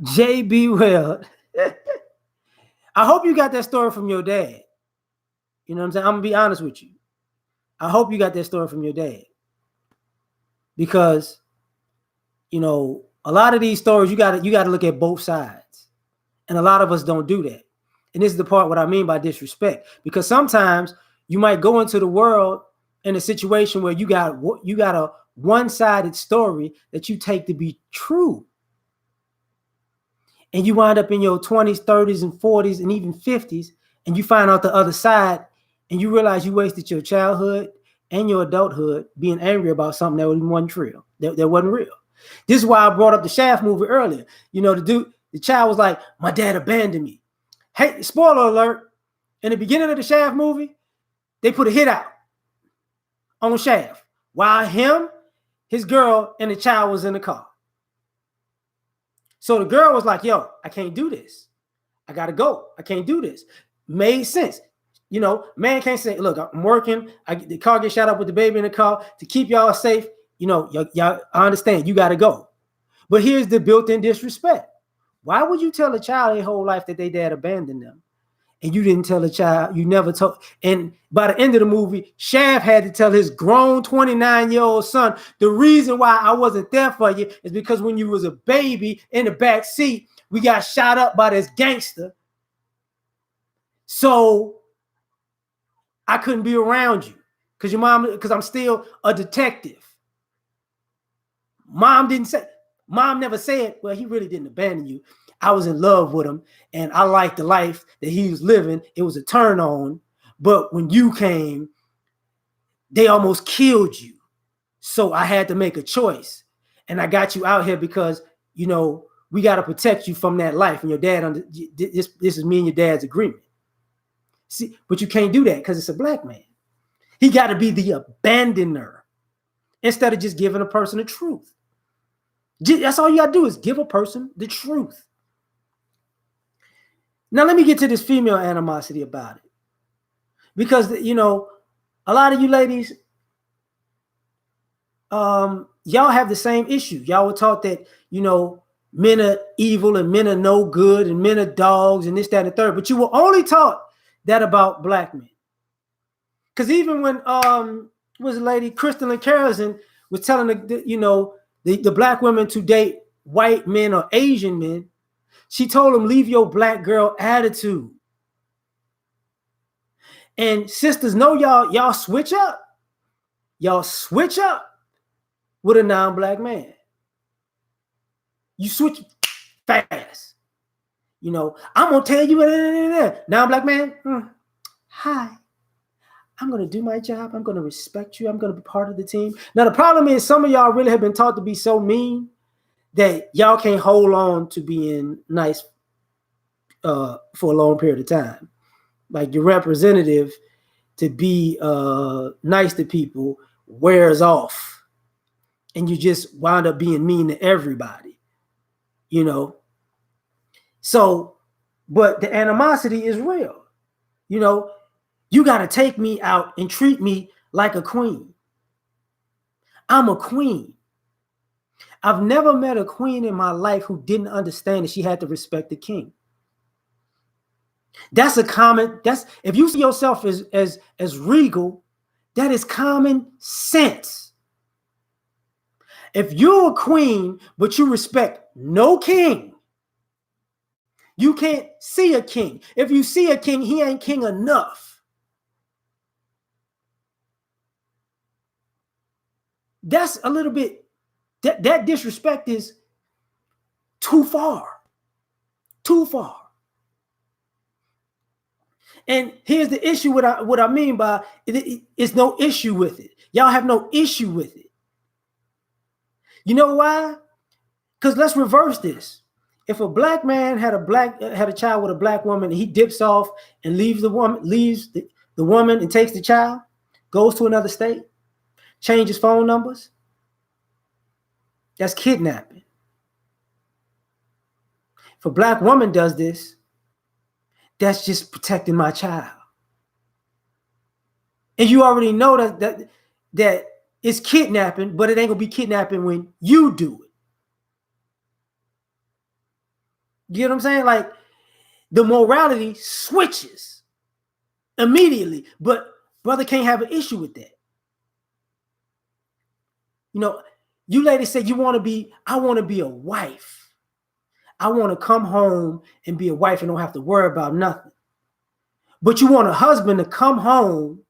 A: J.B. Weld. I hope you got that story from your dad. You know what I'm saying? I'm gonna be honest with you. I hope you got that story from your dad. Because, you know, a lot of these stories you gotta look at both sides. And a lot of us don't do that. And this is the part what I mean by disrespect. Because sometimes you might go into the world in a situation where you got a one-sided story that you take to be true. And you wind up in your 20s, 30s, and 40s, and even 50s, and you find out the other side, and you realize you wasted your childhood and your adulthood being angry about something that wasn't real. That wasn't real. This is why I brought up the Shaft movie earlier. You know, the child was like, my dad abandoned me. Hey, spoiler alert, in the beginning of the Shaft movie, they put a hit out on Shaft while him, his girl, and the child was in the car. So the girl was like, yo, I can't do this. I got to go. I can't do this. Made sense. You know, man can't say, look, I'm working. The car gets shot up with the baby in the car to keep y'all safe. You know, y'all, I understand. You got to go. But here's the built-in disrespect. Why would you tell a child their whole life that their dad abandoned them? And you didn't tell a child, you never told. And by the end of the movie, Shaft had to tell his grown 29-year-old son, the reason why I wasn't there for you is because when you was a baby in the back seat, we got shot up by this gangster. So I couldn't be around you because I'm still a detective. Mom never said, well, he really didn't abandon you. I was in love with him and I liked the life that he was living. It was a turn on. But when you came, they almost killed you. So I had to make a choice. And I got you out here because, you know, we got to protect you from that life. And your dad, this is me and your dad's agreement. See, but you can't do that because it's a black man. He got to be the abandoner instead of just giving a person the truth. That's all you got to do is give a person the truth. Now, let me get to this female animosity about it. Because, you know, a lot of you ladies, y'all have the same issue. Y'all were taught that, you know, men are evil and men are no good and men are dogs and this, that, and the third. But you were only taught that about black men. Because even when was a lady, Crystal Carrison, was telling the black women to date white men or Asian men, she told them, leave your black girl attitude. And sisters, know y'all switch up. Y'all switch up with a non-black man. You switch fast. You know, I'm gonna tell you, non-black man, hi. I'm going to do my job. I'm going to respect you. I'm going to be part of the team. Now, the problem is some of y'all really have been taught to be so mean that y'all can't hold on to being nice for a long period of time. Like your representative to be nice to people wears off. And you just wind up being mean to everybody, you know. So, but the animosity is real. You know, you got to take me out and treat me like a queen. I'm a queen. I've never met a queen in my life who didn't understand that she had to respect the king. That's if you see yourself as regal, that is common sense. If you're a queen, but you respect no king, you can't see a king. If you see a king, he ain't king enough. That's a little bit, that disrespect is too far. Too far. And here's the issue, what I mean by it's no issue with it. Y'all have no issue with it. You know why? Because let's reverse this. If a black man had a child with a black woman and he dips off and leaves the woman and takes the child, goes to another state, changes phone numbers, that's kidnapping. If a black woman does this, that's just protecting my child. And you already know that it's kidnapping, but it ain't gonna be kidnapping when you do it. You get what I'm saying? Like the morality switches immediately, but brother can't have an issue with that. You know, you ladies say I want to be a wife. I want to come home and be a wife and don't have to worry about nothing. But you want a husband to come home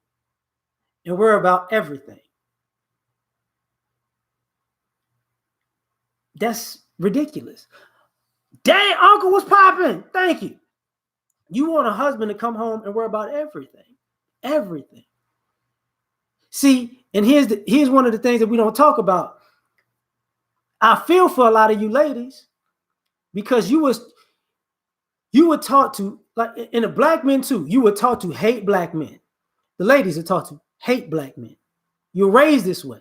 A: and worry about everything. That's ridiculous. Dang, uncle, what's popping? Thank you. You want a husband to come home and worry about everything. Everything. See, and here's one of the things that we don't talk about. I feel for a lot of you ladies because you were taught to, like, and the black men too, you were taught to hate black men. The ladies are taught to hate black men. You're raised this way.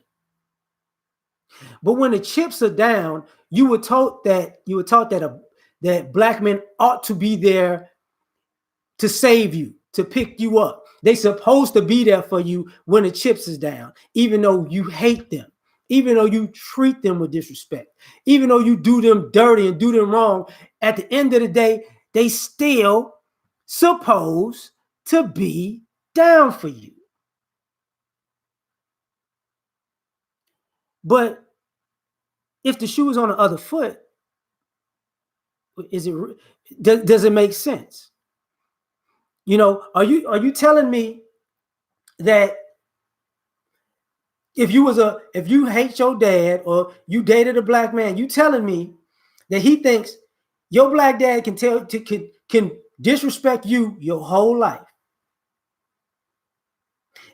A: But when the chips are down, you were taught that that black men ought to be there to save you, to pick you up. They're supposed to be there for you when the chips is down, even though you hate them, even though you treat them with disrespect, even though you do them dirty and do them wrong. At the end of the day, they still supposed to be down for you. But if the shoe is on the other foot, does it make sense? You know, are you telling me that if you hate your dad or you dated a black man, you telling me that he thinks your black dad can disrespect you your whole life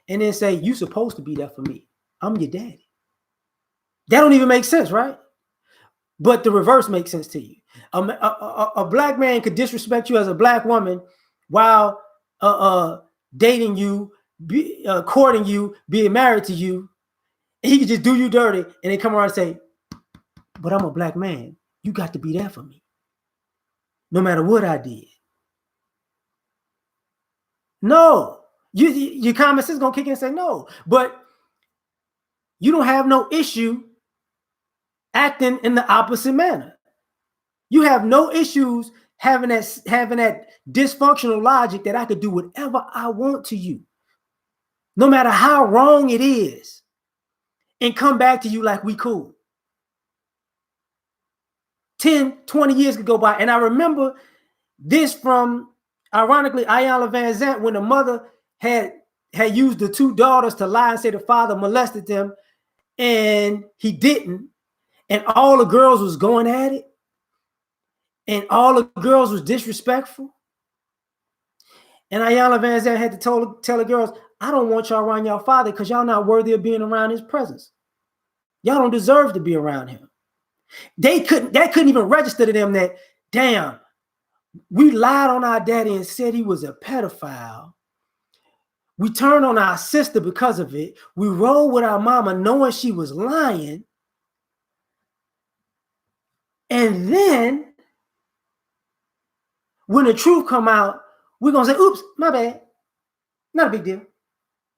A: and then say you supposed to be there for me? I'm your daddy. That don't even make sense, right? But the reverse makes sense to you. A black man could disrespect you as a black woman while dating you, courting you, being married to you. And he could just do you dirty and then come around and say, but I'm a black man. You got to be there for me, no matter what I did. No, your common sense is gonna kick in and say no, but you don't have no issue acting in the opposite manner. You have no issues having that dysfunctional logic that I could do whatever I want to you, no matter how wrong it is, and come back to you like we cool. 10, 20 years could go by, and I remember this from, ironically, Ayanna Van Zant, when the mother had used the two daughters to lie and say the father molested them, and he didn't, and all the girls was going at it, and all the girls was disrespectful. And Ayanna Van Zant had to tell the girls, I don't want y'all around y'all father because y'all not worthy of being around his presence. Y'all don't deserve to be around him. That couldn't even register to them that, damn, we lied on our daddy and said he was a pedophile. We turned on our sister because of it. We rolled with our mama knowing she was lying. And then when the truth come out, we're going to say, oops, my bad. Not a big deal.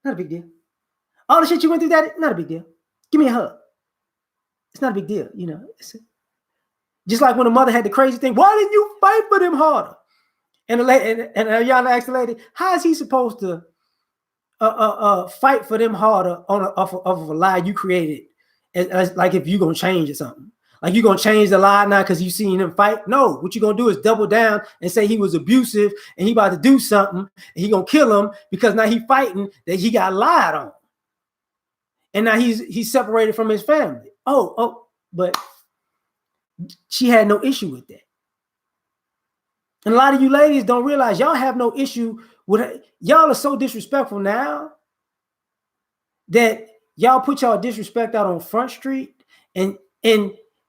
A: Not a big deal. All the shit you went through, daddy, not a big deal. Give me a hug. It's not a big deal, you know. Just like when the mother had the crazy thing, why didn't you fight for them harder? And the lady, and y'all asked the lady, how is he supposed to fight for them harder off of a lie you created? As like if you're gonna change or something, like you're gonna change the lie now because you seen him fight. No, what you're gonna do is double down and say he was abusive and he about to do something and he gonna kill him because now he fighting that he got lied on, and now he's separated from his family. But she had no issue with that. And a lot of you ladies don't realize y'all have no issue with it. Y'all are so disrespectful now that y'all put y'all disrespect out on Front Street and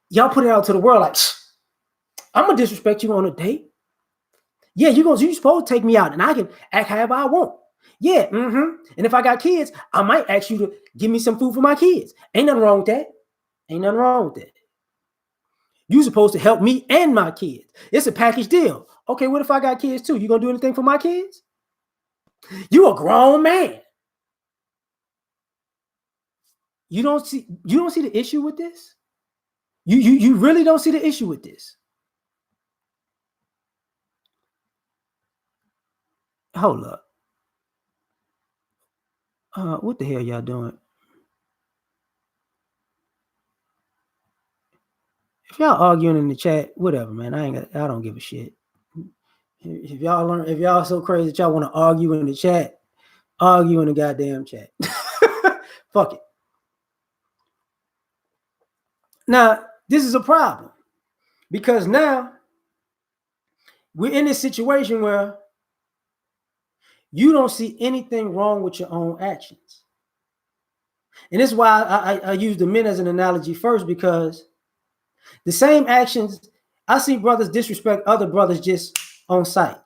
A: y'all put it out to the world like, I'm gonna disrespect you on a date. Yeah, you supposed to take me out and I can act however I want. Yeah, and if I got kids, I might ask you to give me some food for my kids. Ain't nothing wrong with that. Ain't nothing wrong with that. You supposed to help me and my kids. It's a package deal. Okay, what if I got kids too? You gonna do anything for my kids? You a grown man. You don't see the issue with this? You really don't see the issue with this? Hold up. What the hell y'all doing? If y'all arguing in the chat, whatever, man. I don't give a shit. If y'all so crazy that y'all want to argue in the chat, argue in the goddamn chat. Fuck it. Now, this is a problem because now we're in this situation where you don't see anything wrong with your own actions. And this is why I use the men as an analogy first, because the same actions, I see brothers disrespect other brothers just on sight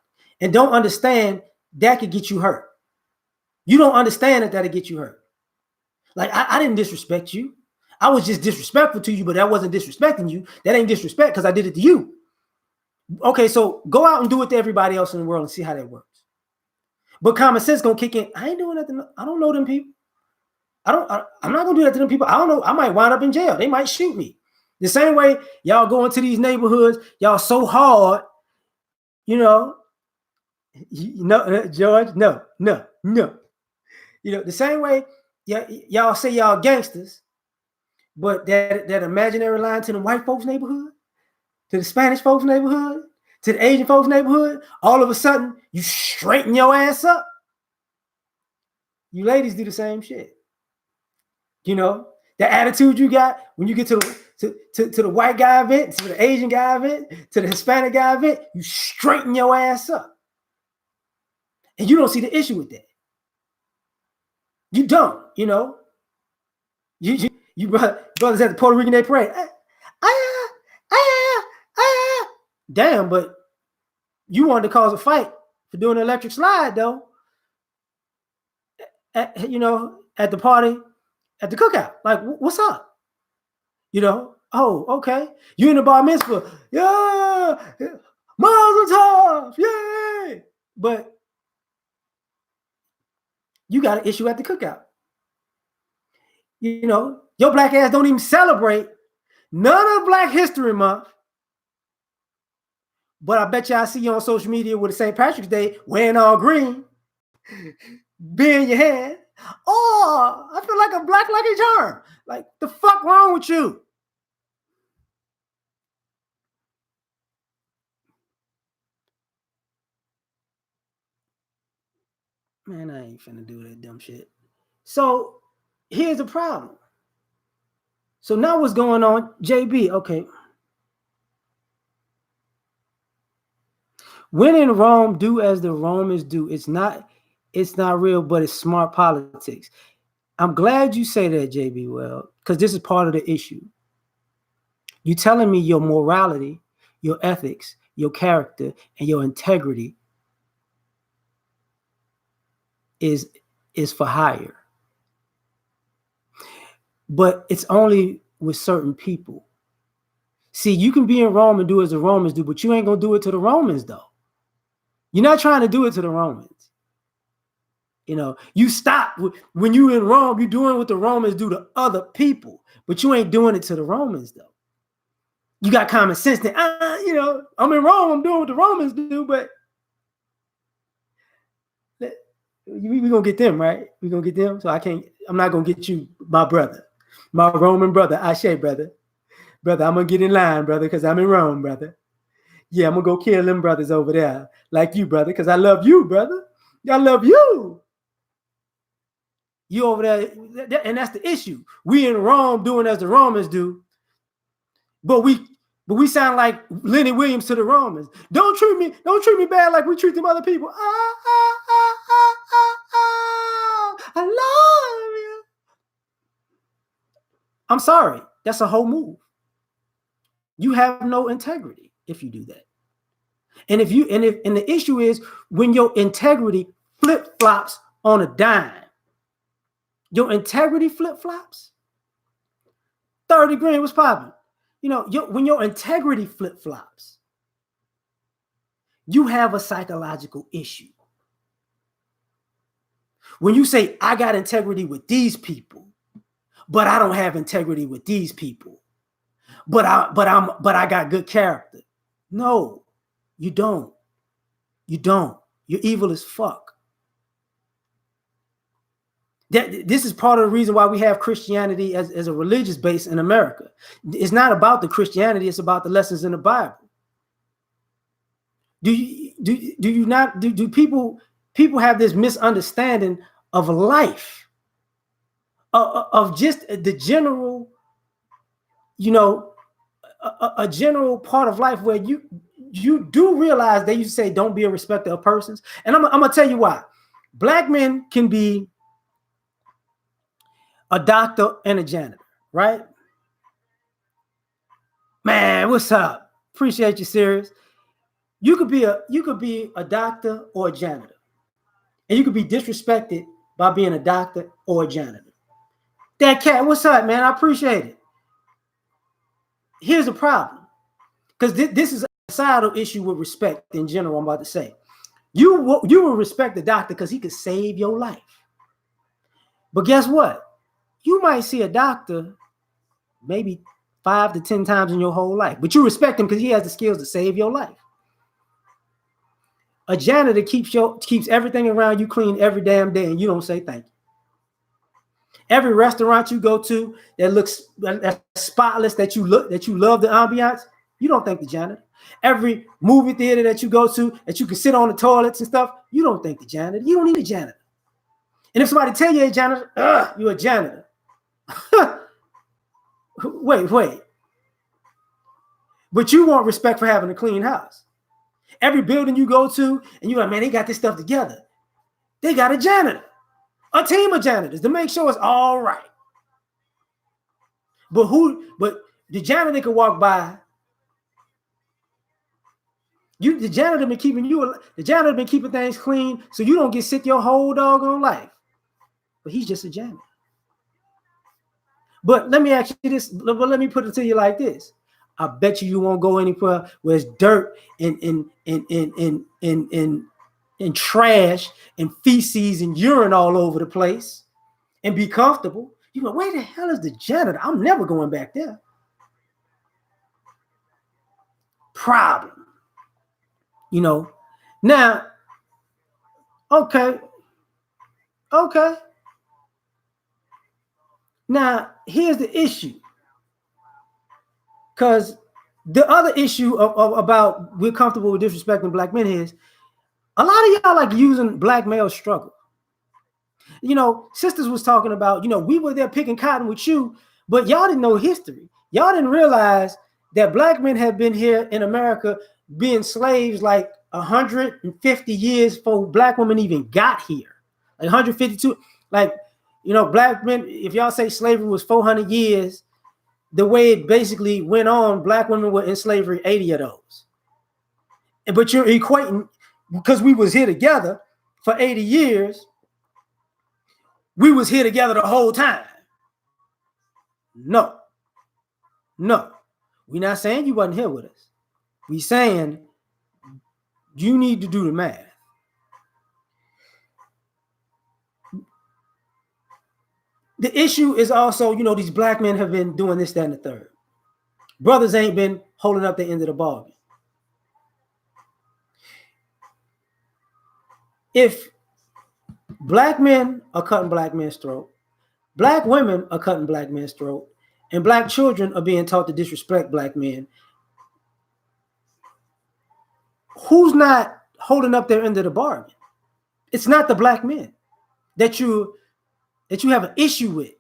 A: and don't understand that could get you hurt. You don't understand that that'll get you hurt. Like, I didn't disrespect you. I was just disrespectful to you, but that wasn't disrespecting you. That ain't disrespect because I did it to you. Okay, so go out and do it to everybody else in the world and see how that works. But common sense gonna kick in. I ain't doing nothing. I don't know them people. I'm not gonna do that to them people. I don't know. I might wind up in jail. They might shoot me. The same way y'all go into these neighborhoods, y'all so hard, you know, George, no. You know, the same way y'all say y'all gangsters, but that imaginary line to the white folks' neighborhood, to the Spanish folks' neighborhood, to the Asian folks' neighborhood, all of a sudden you straighten your ass up. You ladies do the same shit. You know, the attitude you got when you get to the white guy event, to the Asian guy event, to the Hispanic guy event, you straighten your ass up. And you don't see the issue with that. You don't, you know. You brothers at the Puerto Rican Day Parade. Damn, but you wanted to cause a fight for doing the electric slide, though. At the party, at the cookout. Like, what's up? You know, oh, okay. You in the bar mitzvah. Yeah. Mazel tov. Yay. But you got an issue at the cookout. You know, your black ass don't even celebrate none of Black History Month. But I bet you I see you on social media with a St. Patrick's Day wearing all green, beer in your hand. Oh, I feel like a black Lucky Charm. Like, the fuck wrong with you? Man, I ain't finna do that dumb shit. So here's the problem. So now what's going on? JB, okay. When in Rome, do as the Romans do. It's not real, but it's smart politics. I'm glad you say that, JB, well, because this is part of the issue. You telling me your morality, your ethics, your character, and your integrity is for hire. But it's only with certain people. See, you can be in Rome and do as the Romans do, but you ain't gonna do it to the Romans, though. You're not trying to do it to the Romans. You know, you stop when you in Rome, you're doing what the Romans do to other people, but you ain't doing it to the Romans, though. You got common sense that, I'm in Rome, I'm doing what the Romans do, but we're gonna get them, right? We're gonna get them. So I'm not gonna get you, my brother, my Roman brother. I say, brother, I'm gonna get in line, brother, because I'm in Rome, brother. Yeah, I'm gonna go kill them brothers over there, like you, brother, because I love you, brother. I love you. You over there, and that's the issue. We in Rome doing as the Romans do, but we sound like Lenny Williams to the Romans. Don't treat me bad like we treat them other people. I love you. I'm sorry. That's a whole move. You have no integrity if you do that. And if the issue is when your integrity flip-flops on a dime. Your integrity flip-flops. 30 grand was popping. When your integrity flip-flops, you have a psychological issue. When you say, I got integrity with these people, but I don't have integrity with these people. But I got good character. No, you don't. You don't. You're evil as fuck. This is part of the reason why we have Christianity as a religious base in America. It's not about the Christianity, it's about the lessons in the Bible. Do people have this misunderstanding of life, of just the general, a general part of life where you do realize they used to say don't be a respecter of persons. And I'm gonna tell you why. Black men can be a doctor and a janitor, right? Man, what's up? Appreciate you, serious. You could be a doctor or a janitor, and you could be disrespected by being a doctor or a janitor. That cat, what's up, man? I appreciate it. Here's the problem, because this is a societal issue with respect in general. I'm about to say, you will respect the doctor because he could save your life. But guess what? You might see a doctor maybe 5 to 10 times in your whole life, but you respect him because he has the skills to save your life. A janitor keeps everything around you clean every damn day, and you don't say thank you. Every restaurant you go to that looks that's spotless, that you love the ambiance, you don't thank the janitor. Every movie theater that you go to that you can sit on the toilets and stuff, you don't thank the janitor. You don't need a janitor. And if somebody tell you a janitor, you're a janitor. Wait. But you want respect for having a clean house. Every building you go to, and you're like, man, they got this stuff together. They got a janitor, a team of janitors to make sure it's all right. But the janitor can walk by. The janitor been keeping things clean so you don't get sick your whole doggone life. But he's just a janitor. But let me ask you this, but let me put it to you like this. I bet you won't go anywhere where it's dirt and trash and feces and urine all over the place and be comfortable. You go, where the hell is the janitor? I'm never going back there. Problem. Now, okay. Now, here's the issue. Because the other issue about we're comfortable with disrespecting black men is a lot of y'all like using black male struggle. Sisters was talking about, we were there picking cotton with you, but y'all didn't know history. Y'all didn't realize that black men have been here in America being slaves like 150 years before black women even got here. Like 152, black men, if y'all say slavery was 400 years, the way it basically went on, black women were in slavery 80 of those. But you're equating, because we was here together for 80 years, we was here together the whole time. No. We're not saying you wasn't here with us. We saying you need to do the math. The issue is also, these black men have been doing this, that, and the third. Brothers ain't been holding up the end of the bargain. If black men are cutting black men's throat, black women are cutting black men's throat, and black children are being taught to disrespect black men, who's not holding up their end of the bargain? It's not the black men that you have an issue with.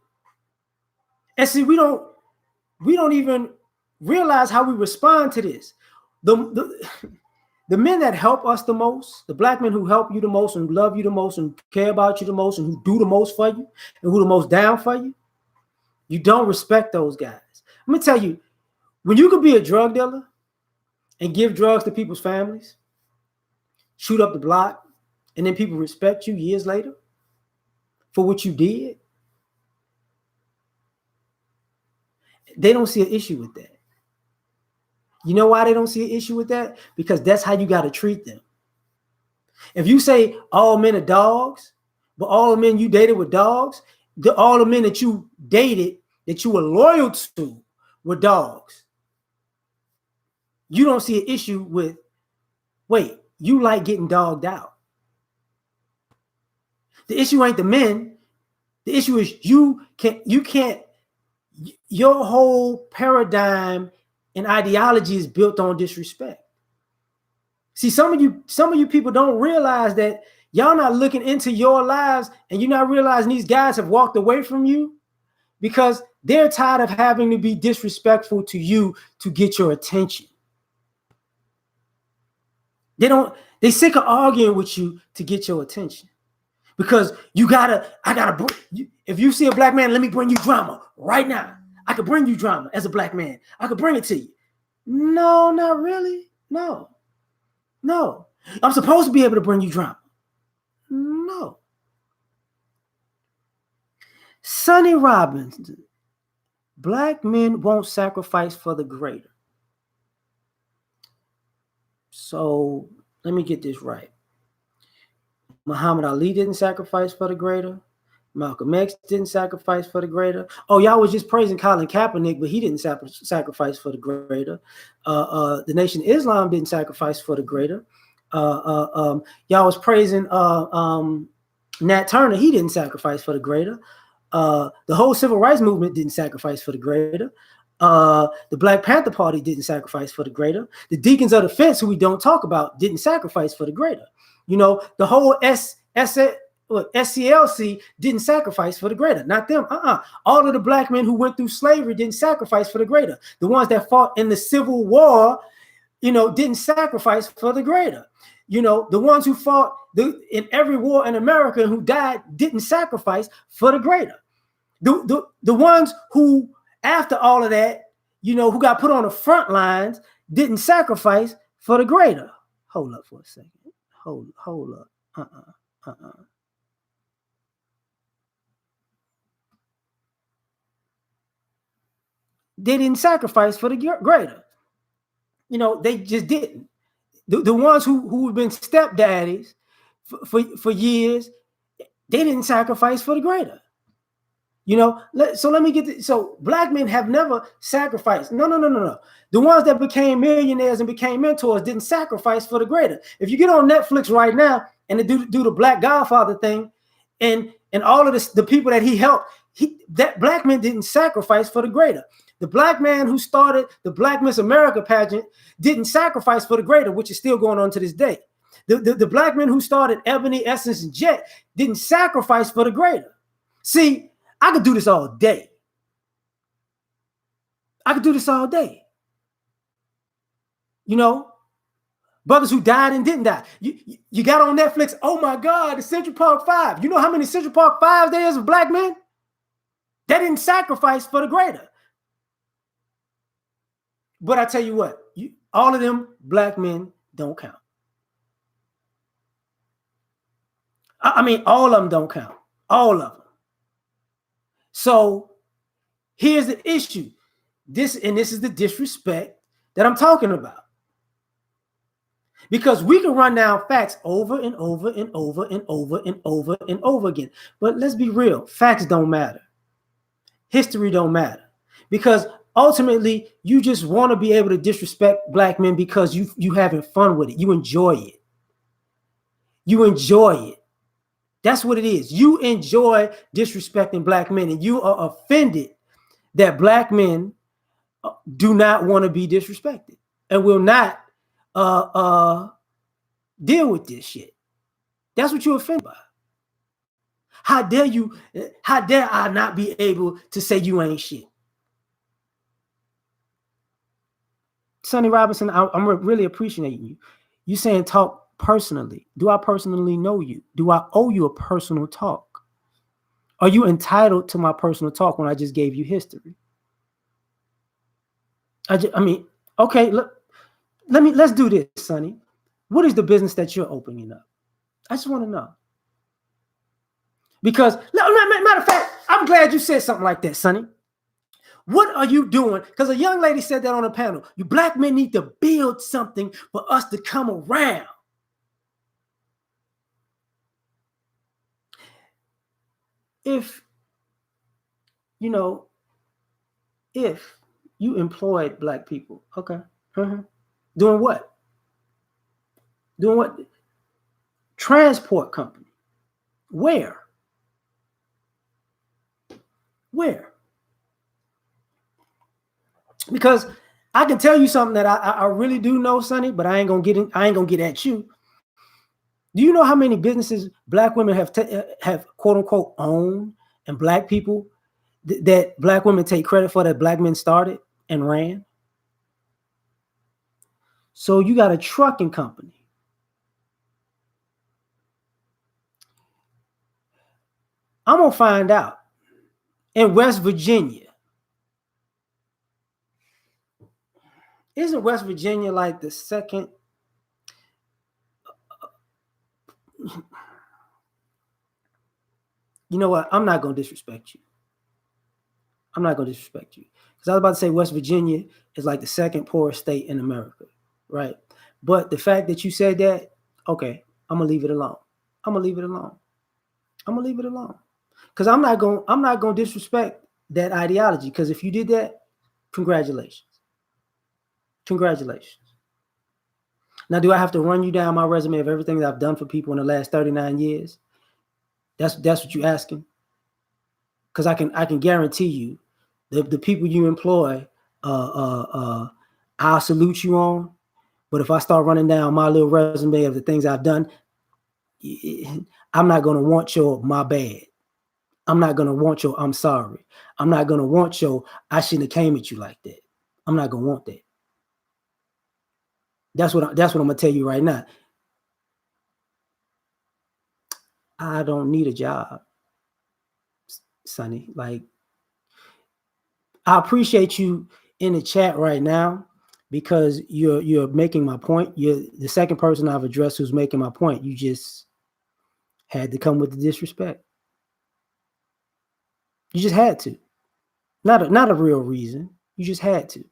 A: And see, we don't even realize how we respond to this. The men that help us the most, the black men who help you the most and love you the most and care about you the most and who do the most for you and who the most down for you, you don't respect those guys. Let me tell you, when you could be a drug dealer and give drugs to people's families, shoot up the block, and then people respect you years later for what you did, they don't see an issue with that. You know why they don't see an issue with that? Because that's how you got to treat them. If you say all men are dogs, but all men you dated were dogs, all the men that you dated, that you were loyal to, were dogs. You don't see an issue with, wait, you like getting dogged out. The issue ain't the men. The issue is you can't, your whole paradigm and ideology is built on disrespect. See, some of you people don't realize that y'all not looking into your lives, and you're not realizing these guys have walked away from you because they're tired of having to be disrespectful to you to get your attention. They sick of arguing with you to get your attention. Because if you see a black man, let me bring you drama right now. I could bring you drama as a black man. I could bring it to you. No, not really. No. I'm supposed to be able to bring you drama. No. Sonny Robbins, black men won't sacrifice for the greater. So let me get this right. Muhammad Ali didn't sacrifice for the greater. Malcolm X didn't sacrifice for the greater. Oh, y'all was just praising Colin Kaepernick, but he didn't sacrifice for the greater. The Nation of Islam didn't sacrifice for the greater. Y'all was praising Nat Turner. He didn't sacrifice for the greater. The whole civil rights movement didn't sacrifice for the greater. The Black Panther Party didn't sacrifice for the greater. The Deacons of the Fence, who we don't talk about, didn't sacrifice for the greater. You know, the whole SCLC didn't sacrifice for the greater. Not them. All of the black men who went through slavery didn't sacrifice for the greater. The ones that fought in the Civil War, didn't sacrifice for the greater. The ones who fought in every war in America who died didn't sacrifice for the greater. The ones who, after all of that, who got put on the front lines, didn't sacrifice for the greater. Hold up for a second. Hold up. They didn't sacrifice for the greater. They just didn't. The ones who have been stepdaddies for years, they didn't sacrifice for the greater. So let me get this. So black men have never sacrificed. No. The ones that became millionaires and became mentors didn't sacrifice for the greater. If you get on Netflix right now and do the Black Godfather thing, and all of this, the people that he helped, that black men didn't sacrifice for the greater. The black man who started the Black Miss America pageant didn't sacrifice for the greater, which is still going on to this day. The black men who started Ebony, Essence, and Jet didn't sacrifice for the greater. See, I could do this all day. Brothers who died and didn't die. You got on Netflix, oh my God, the Central Park Five. You know how many Central Park Fives there is of black men? They didn't sacrifice for the greater. But I tell you what, all of them black men don't count. I mean, all of them don't count. All of them. So here's the issue. This is the disrespect that I'm talking about. Because we can run down facts over and over and over and over and over and over again. But let's be real. Facts don't matter. History don't matter. Because ultimately, you just want to be able to disrespect black men because you having fun with it. You enjoy it. That's what it is. You enjoy disrespecting black men, and you are offended that black men do not want to be disrespected and will not deal with this shit. That's what you're offended by. How dare I not be able to say you ain't shit? Sonny Robinson, I'm really appreciating you. You saying talk personally. Do I personally know you? Do I owe you a personal talk? Are you entitled to my personal talk when I just gave you history? Okay, let's do this, Sonny. What is the business that you're opening up? I just want to know. Because, matter of fact, I'm glad you said something like that, Sonny. What are you doing? Because a young lady said that on a panel. You black men need to build something for us to come around. If you know, if you employed black people, okay, doing what? Doing what? Transport company. Where? Where? Because I can tell you something that I really do know, Sonny, but I ain't gonna get in, I ain't gonna get at you. Do you know how many businesses black women have quote unquote owned, and black people that black women take credit for that black men started and ran? So you got a trucking company. I'm gonna find out in West Virginia. Isn't West Virginia like the second? You know what? I'm not gonna disrespect you. I'm not gonna disrespect you because I was about to say West Virginia is like the second poorest state in America, right? But the fact that you said that, okay, I'm gonna leave it alone. I'm gonna leave it alone. I'm gonna leave it alone because I'm not gonna disrespect that ideology. Because if you did that, congratulations, congratulations. Now, do I have to run you down my resume of everything that I've done for people in the last 39 years? That's what you're asking. Because I can guarantee you, the people you employ, I'll salute you on. But if I start running down my little resume of the things I've done, I'm not gonna want your my bad. I'm not gonna want your I'm sorry. I'm not gonna want your I shouldn't have came at you like that. I'm not gonna want that. That's what I'm gonna tell you right now. I don't need a job, Sonny. Like, I appreciate you in the chat right now because you're making my point. You're the second person I've addressed who's making my point. You just had to come with the disrespect. You just had to. Not a real reason. You just had to.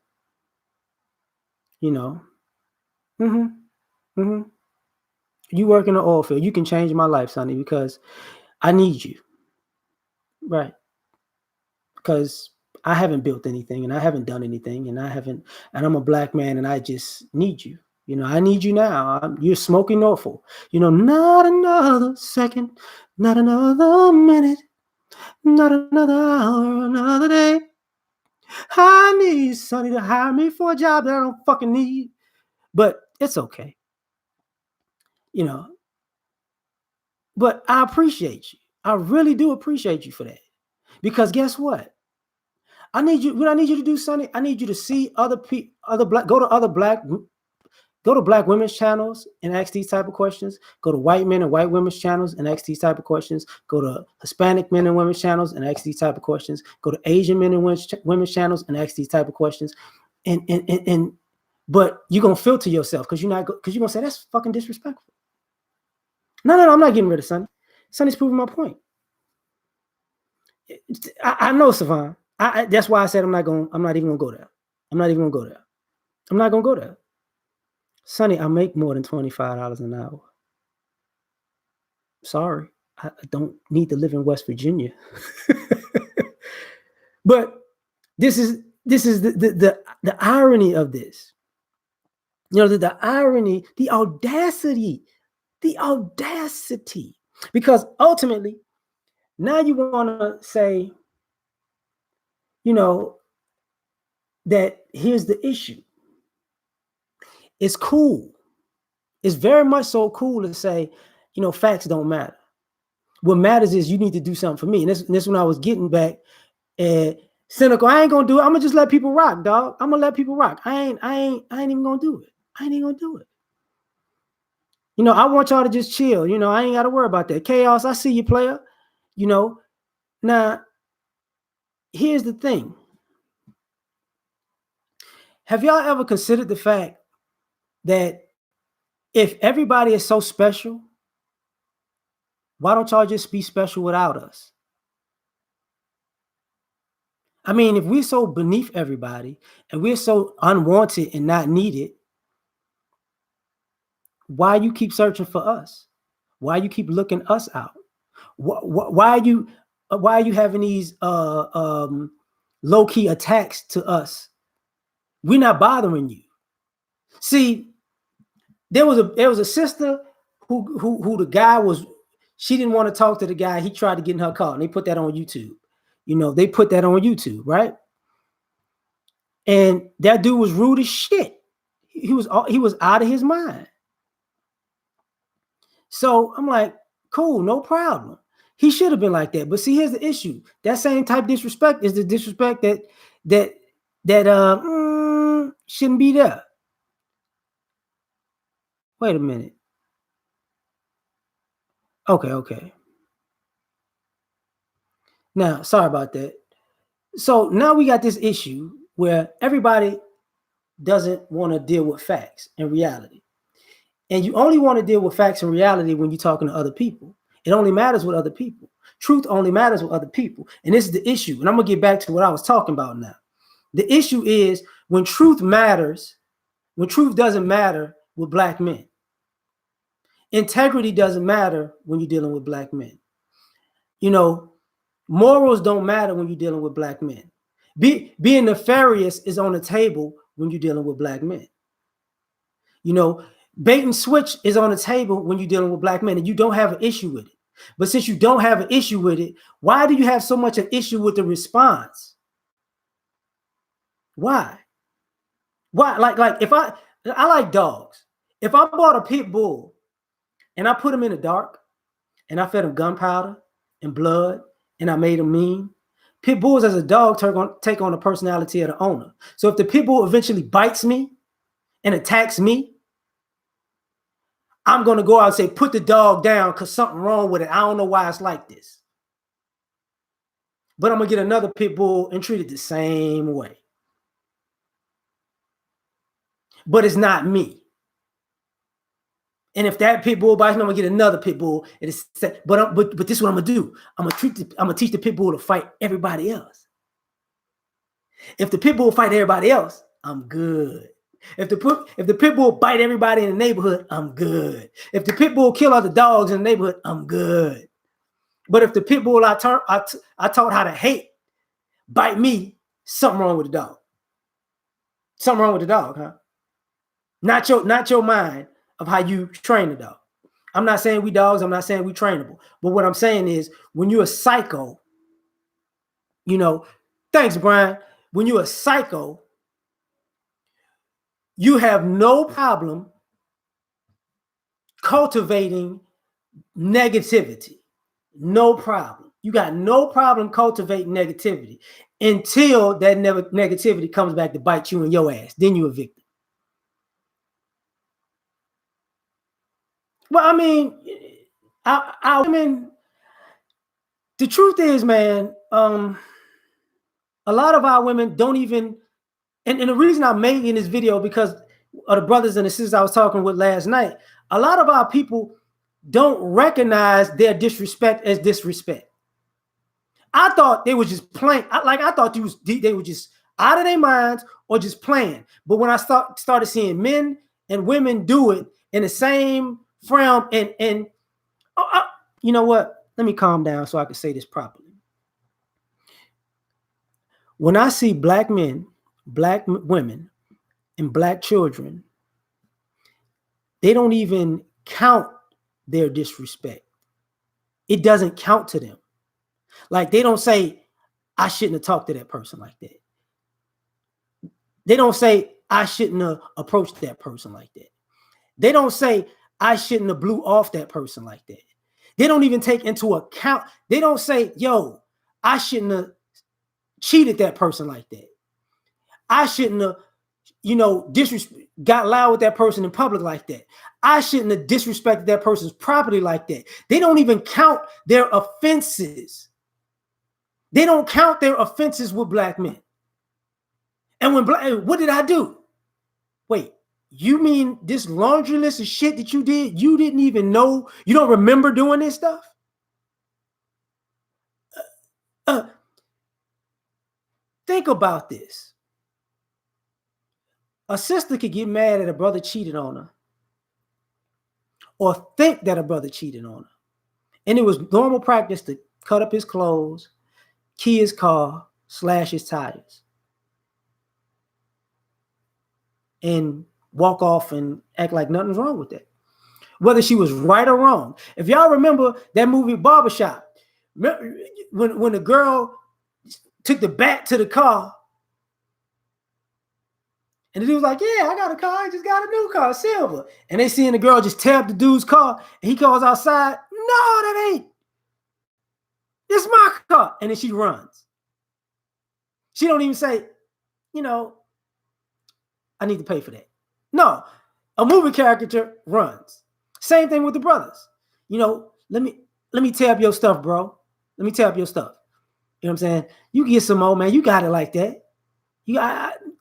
A: You know. Mm-hmm. Mm-hmm. You work in the oil field. You can change my life, Sonny, because I need you. Right. Because I haven't built anything and I haven't done anything and I'm a black man and I just need you. You know, I need you now. You're smoking awful. You know, not another second, not another minute, not another hour, another day. I need Sonny to hire me for a job that I don't fucking need. But it's okay. You know, but I appreciate you. I really do appreciate you for that. Because guess what? I need you. What I need you to do, Sonny, I need you to see other people, go to black women's channels and ask these type of questions. Go to white men and white women's channels and ask these type of questions. Go to Hispanic men and women's channels and ask these type of questions. Go to Asian men and women's channels and ask these type of questions. But you're gonna filter yourself because you're gonna say that's fucking disrespectful. No, I'm not getting rid of Sonny. Sonny's proving my point. I know, Savon. That's why I said I'm not even gonna go there. I'm not gonna go there. Sonny, I make more than $25 an hour. Sorry, I don't need to live in West Virginia. But this is the irony of this. You know, the irony, the audacity. Because ultimately, now you want to say, you know, that here's the issue. It's cool. It's very much so cool to say, you know, facts don't matter. What matters is you need to do something for me. And this when I was getting back cynical. I ain't gonna do it. I'm gonna just let people rock, dog. I'm gonna let people rock. I ain't even gonna do it. I ain't even gonna do it. You know, I want y'all to just chill. You know, I ain't gotta worry about that. Chaos, I see you, player. You know, now here's the thing. Have y'all ever considered the fact that if everybody is so special, why don't y'all just be special without us? I mean, if we're so beneath everybody and we're so unwanted and not needed, why you keep searching for us? Why you keep looking us out? Why are you why are you having these low-key attacks to us? We're not bothering you. See, there was a sister who the guy was, she didn't want to talk to the guy. He tried to get in her car, and they put that on YouTube. They put that on YouTube, right? And that dude was rude as shit. He was out of his mind. So I'm like, cool, no problem. He should have been like that. But see, here's the issue. That same type of disrespect is the disrespect that shouldn't be there. Wait a minute. Okay. Now, sorry about that. So now we got this issue where everybody doesn't want to deal with facts and reality. And you only want to deal with facts and reality when you're talking to other people. It only matters with other people. Truth only matters with other people. And this is the issue. And I'm going to get back to what I was talking about now. The issue is when truth matters, when truth doesn't matter with Black men. Integrity doesn't matter when you're dealing with Black men. Morals don't matter when you're dealing with Black men. Being nefarious is on the table when you're dealing with Black men. Bait and switch is on the table when you're dealing with Black men, and you don't have an issue with it. But since you don't have an issue with it, why do you have so much an issue with the response? Why? Like if I like dogs. If I bought a pit bull and I put him in the dark and I fed him gunpowder and blood and I made him mean, pit bulls as a dog take on the personality of the owner. So if the pit bull eventually bites me and attacks me, I'm going to go out and say, put the dog down because something wrong with it. I don't know why it's like this. But I'm going to get another pit bull and treat it the same way. But it's not me. And if that pit bull bites me, I'm going to get another pit bull. But this is what I'm going to do. I'm going to teach the pit bull to fight everybody else. If the pit bull fight everybody else, I'm good. If the pit bull bite everybody in the neighborhood, I'm good. If the pit bull kill other dogs in the neighborhood, I'm good. But if the pit bull I taught how to hate bite me, something wrong with the dog. Something wrong with the dog, huh? Not your mind of how you train the dog. I'm not saying we dogs. I'm not saying we trainable. But what I'm saying is when you're a psycho, thanks, Brian. When you're a psycho, you have no problem cultivating negativity. No problem. You got no problem cultivating negativity until that negativity comes back to bite you in your ass. Then you're a victim. Well, I mean, the truth is, man, a lot of our women don't even, and the reason I made in this video because of the brothers and the sisters I was talking with last night, a lot of our people don't recognize their disrespect as disrespect. I thought they were just playing. I thought they were just out of their minds or just playing. But when I started seeing men and women do it in the same realm, and you know what? Let me calm down so I can say this properly. When I see Black men, Black women, and Black children, they don't even count their disrespect. It doesn't count to them. Like they don't say, I shouldn't have talked to that person like that. They don't say, I shouldn't have approached that person like that. They don't say, I shouldn't have blew off that person like that. They don't even take into account. They don't say, yo, I shouldn't have cheated that person like that. I shouldn't have, got loud with that person in public like that. I shouldn't have disrespected that person's property like that. They don't even count their offenses. They don't count their offenses with Black men. And what did I do? Wait, you mean this laundry list of shit that you did, you didn't even know, you don't remember doing this stuff? Think about this. A sister could get mad at a brother cheated on her or think that a brother cheated on her. And it was normal practice to cut up his clothes, key his car, slash his tires, and walk off and act like nothing's wrong with that. Whether she was right or wrong. If y'all remember that movie Barbershop, when the girl took the bat to the car, and the dude was like, yeah, I got a car. I just got a new car, silver. And they seeing the girl just tear up the dude's car, and he calls outside, no, that ain't. It's my car. And then she runs. She don't even say, I need to pay for that. No, a movie character runs. Same thing with the brothers. Let me tear up your stuff, bro. Let me tear up your stuff. You know what I'm saying? You get some more, man. You got it like that.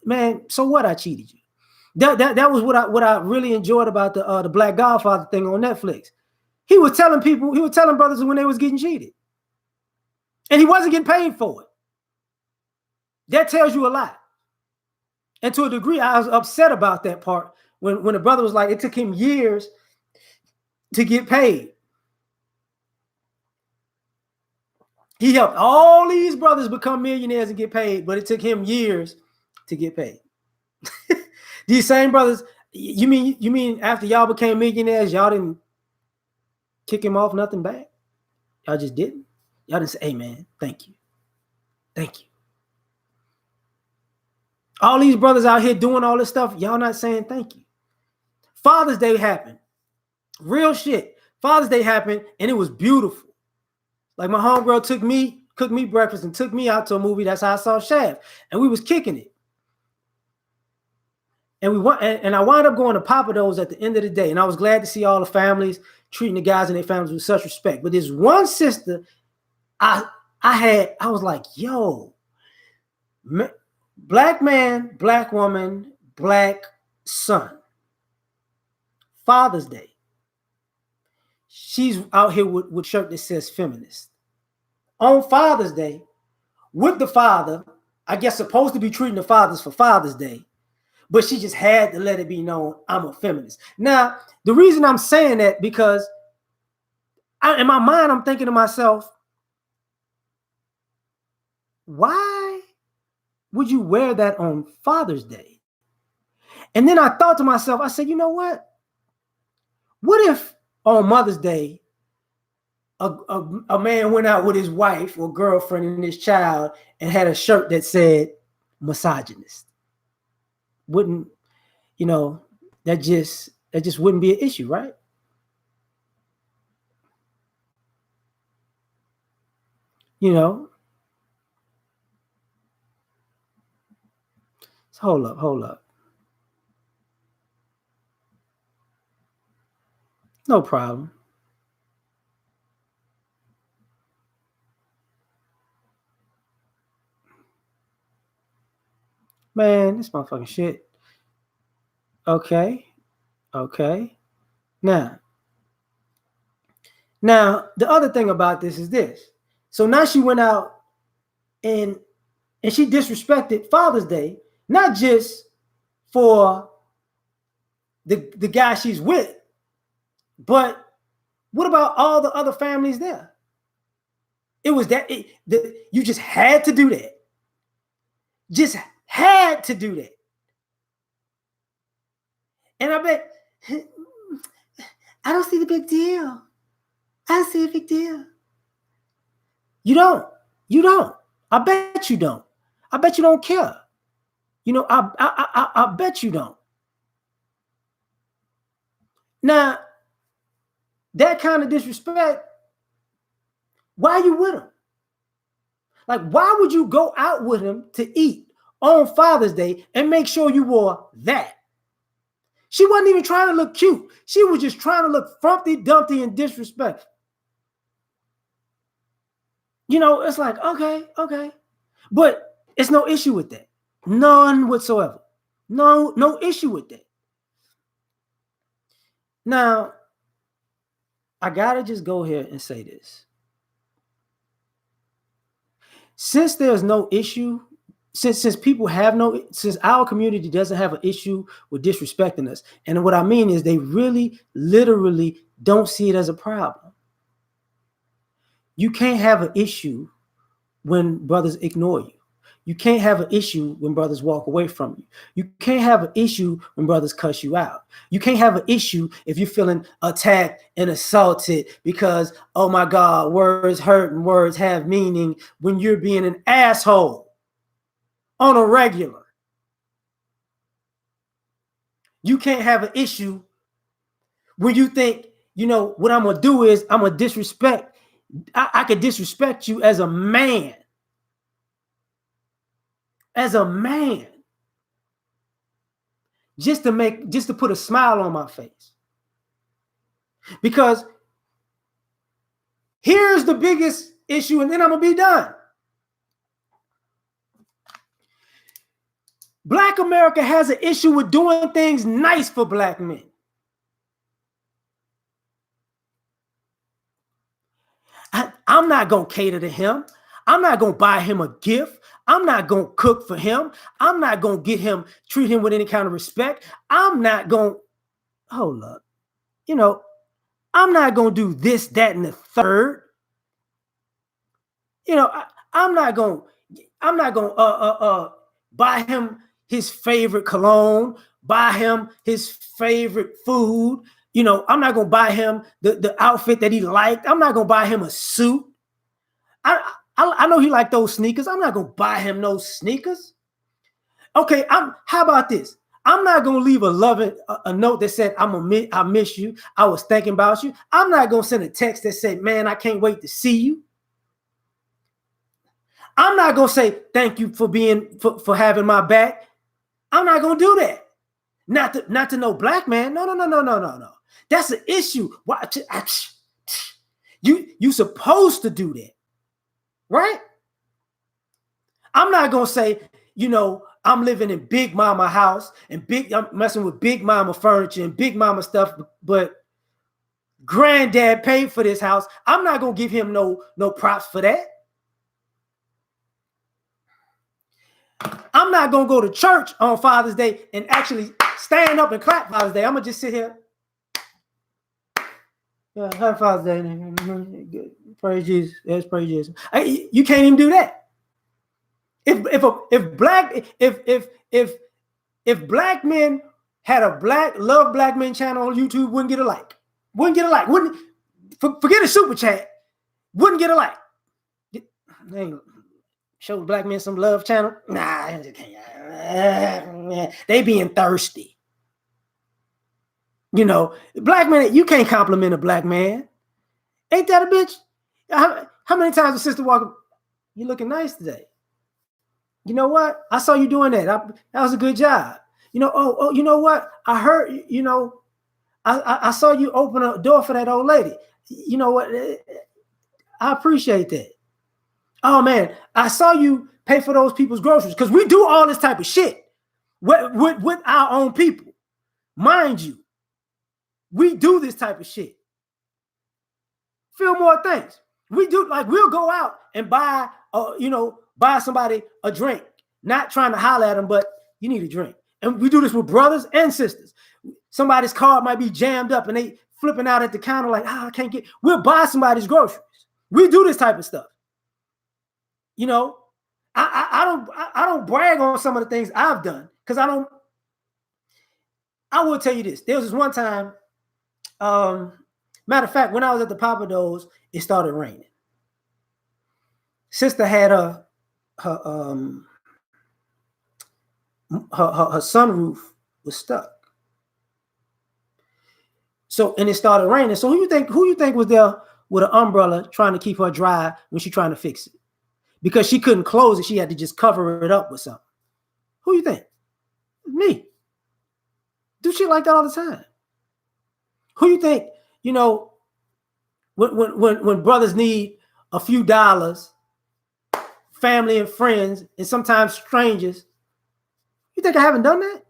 A: Man, so what? I cheated you. That was what I really enjoyed about the Black Godfather thing on Netflix. He was telling brothers when they was getting cheated. And he wasn't getting paid for it. That tells you a lot. And to a degree, I was upset about that part when the brother was like, it took him years to get paid. He helped all these brothers become millionaires and get paid, but it took him years to get paid. These same brothers, you mean after y'all became millionaires, y'all didn't kick him off nothing back? Y'all just didn't? Y'all didn't say, hey man, thank you. Thank you. All these brothers out here doing all this stuff, y'all not saying thank you. Father's Day happened. Real shit. Father's Day happened and it was beautiful. Like my homegirl cooked me breakfast and took me out to a movie. That's how I saw Shaft. And we was kicking it. And I wound up going to Papa Do's at the end of the day. And I was glad to see all the families treating the guys and their families with such respect. But this one sister, I was like, yo, black man, black woman, black son. Father's Day. She's out here with a shirt that says feminist. On Father's Day, with the father, I guess supposed to be treating the fathers for Father's Day, but she just had to let it be known I'm a feminist. Now, the reason I'm saying that because in my mind, I'm thinking to myself, why would you wear that on Father's Day? And then I thought to myself, I said, you know what? What if on Mother's Day, a man went out with his wife or girlfriend and his child and had a shirt that said misogynist? Wouldn't, that just wouldn't be an issue, right? So hold up. No problem. Man, this motherfucking shit. Okay. Now, the other thing about this is this. So now she went out and she disrespected Father's Day, not just for the guy she's with, but what about all the other families there? It was you just had to do that. Just had to do that. And I bet I don't see the big deal. I don't see a big deal. You don't. I bet you don't. I bet you don't care. I bet you don't. Now, that kind of disrespect, why are you with him? Like, why would you go out with him to eat on Father's Day and make sure you wore that? She wasn't even trying to look cute. She was just trying to look frumpy, dumpty, and disrespectful. It's like, okay. But it's no issue with that. None whatsoever. No issue with that. Now, I gotta just go here and say this. Since there's no issue, since our community doesn't have an issue with disrespecting us, and what I mean is they really, literally don't see it as a problem. You can't have an issue when brothers ignore you. You can't have an issue when brothers walk away from you. You can't have an issue when brothers cuss you out. You can't have an issue if you're feeling attacked and assaulted because, oh my God, words hurt and words have meaning when you're being an asshole on a regular. You can't have an issue when you think, you know, what I'm going to do is I'm going to disrespect. I could disrespect you as a man. As a man. Just to put a smile on my face. Because here's the biggest issue, and then I'm going to be done. Black America has an issue with doing things nice for black men. I'm not going to cater to him. I'm not going to buy him a gift. I'm not going to cook for him. I'm not going to treat him with any kind of respect. I'm not going to, hold up. You know, I'm not going to do this, that, and the third. You know, I'm not going to buy him his favorite cologne, buy him his favorite food. You know, I'm not going to buy him the outfit that he liked. I'm not going to buy him a suit. I know he liked those sneakers. I'm not going to buy him those sneakers. Okay, how about this? I'm not going to leave a note that said, I miss you. I was thinking about you. I'm not going to send a text that said, man, I can't wait to see you. I'm not going to say, thank you for having my back. I'm not going to do that. Not to no black man. No. That's an issue. Why? You supposed to do that, right? I'm not going to say, you know, I'm living in Big Mama house and I'm messing with Big Mama furniture and Big Mama stuff, but granddad paid for this house. I'm not going to give him no props for that. I'm not going to go to church on Father's Day and actually stand up and clap Father's Day. I'm going to just sit here. Yeah, happy Father's Day. Praise Jesus. Yes, praise Jesus. You can't even do that. If black men had a Love Black Men channel on YouTube, wouldn't get a like. Forget a super chat. Wouldn't get a like. Show black men some love channel. Nah, they being thirsty. You know, black men, you can't compliment a black man. Ain't that a bitch? How many times a sister walk up, you looking nice today? You know what? I saw you doing that. That was a good job. You know, oh, you know what? I heard, you know, I saw you open a door for that old lady. You know what? I appreciate that. Oh man, I saw you pay for those people's groceries because we do all this type of shit with our own people. Mind you, we do this type of shit. Feel more things. We do, like, we'll go out and buy somebody a drink, not trying to holler at them, but you need a drink. And we do this with brothers and sisters. Somebody's card might be jammed up and they flipping out at the counter like, I can't get, we'll buy somebody's groceries. We do this type of stuff. You know, I don't brag on some of the things I've done because I will tell you this. There was this one time, matter of fact, when I was at the Papados, it started raining. Sister had her sunroof was stuck. So, and it started raining. So who you think was there with an umbrella trying to keep her dry when she's trying to fix it? Because she couldn't close it, she had to just cover it up with something. Who you think? Me. Do shit like that all the time. Who you think, you know, when brothers need a few dollars, family and friends, and sometimes strangers, you think I haven't done that?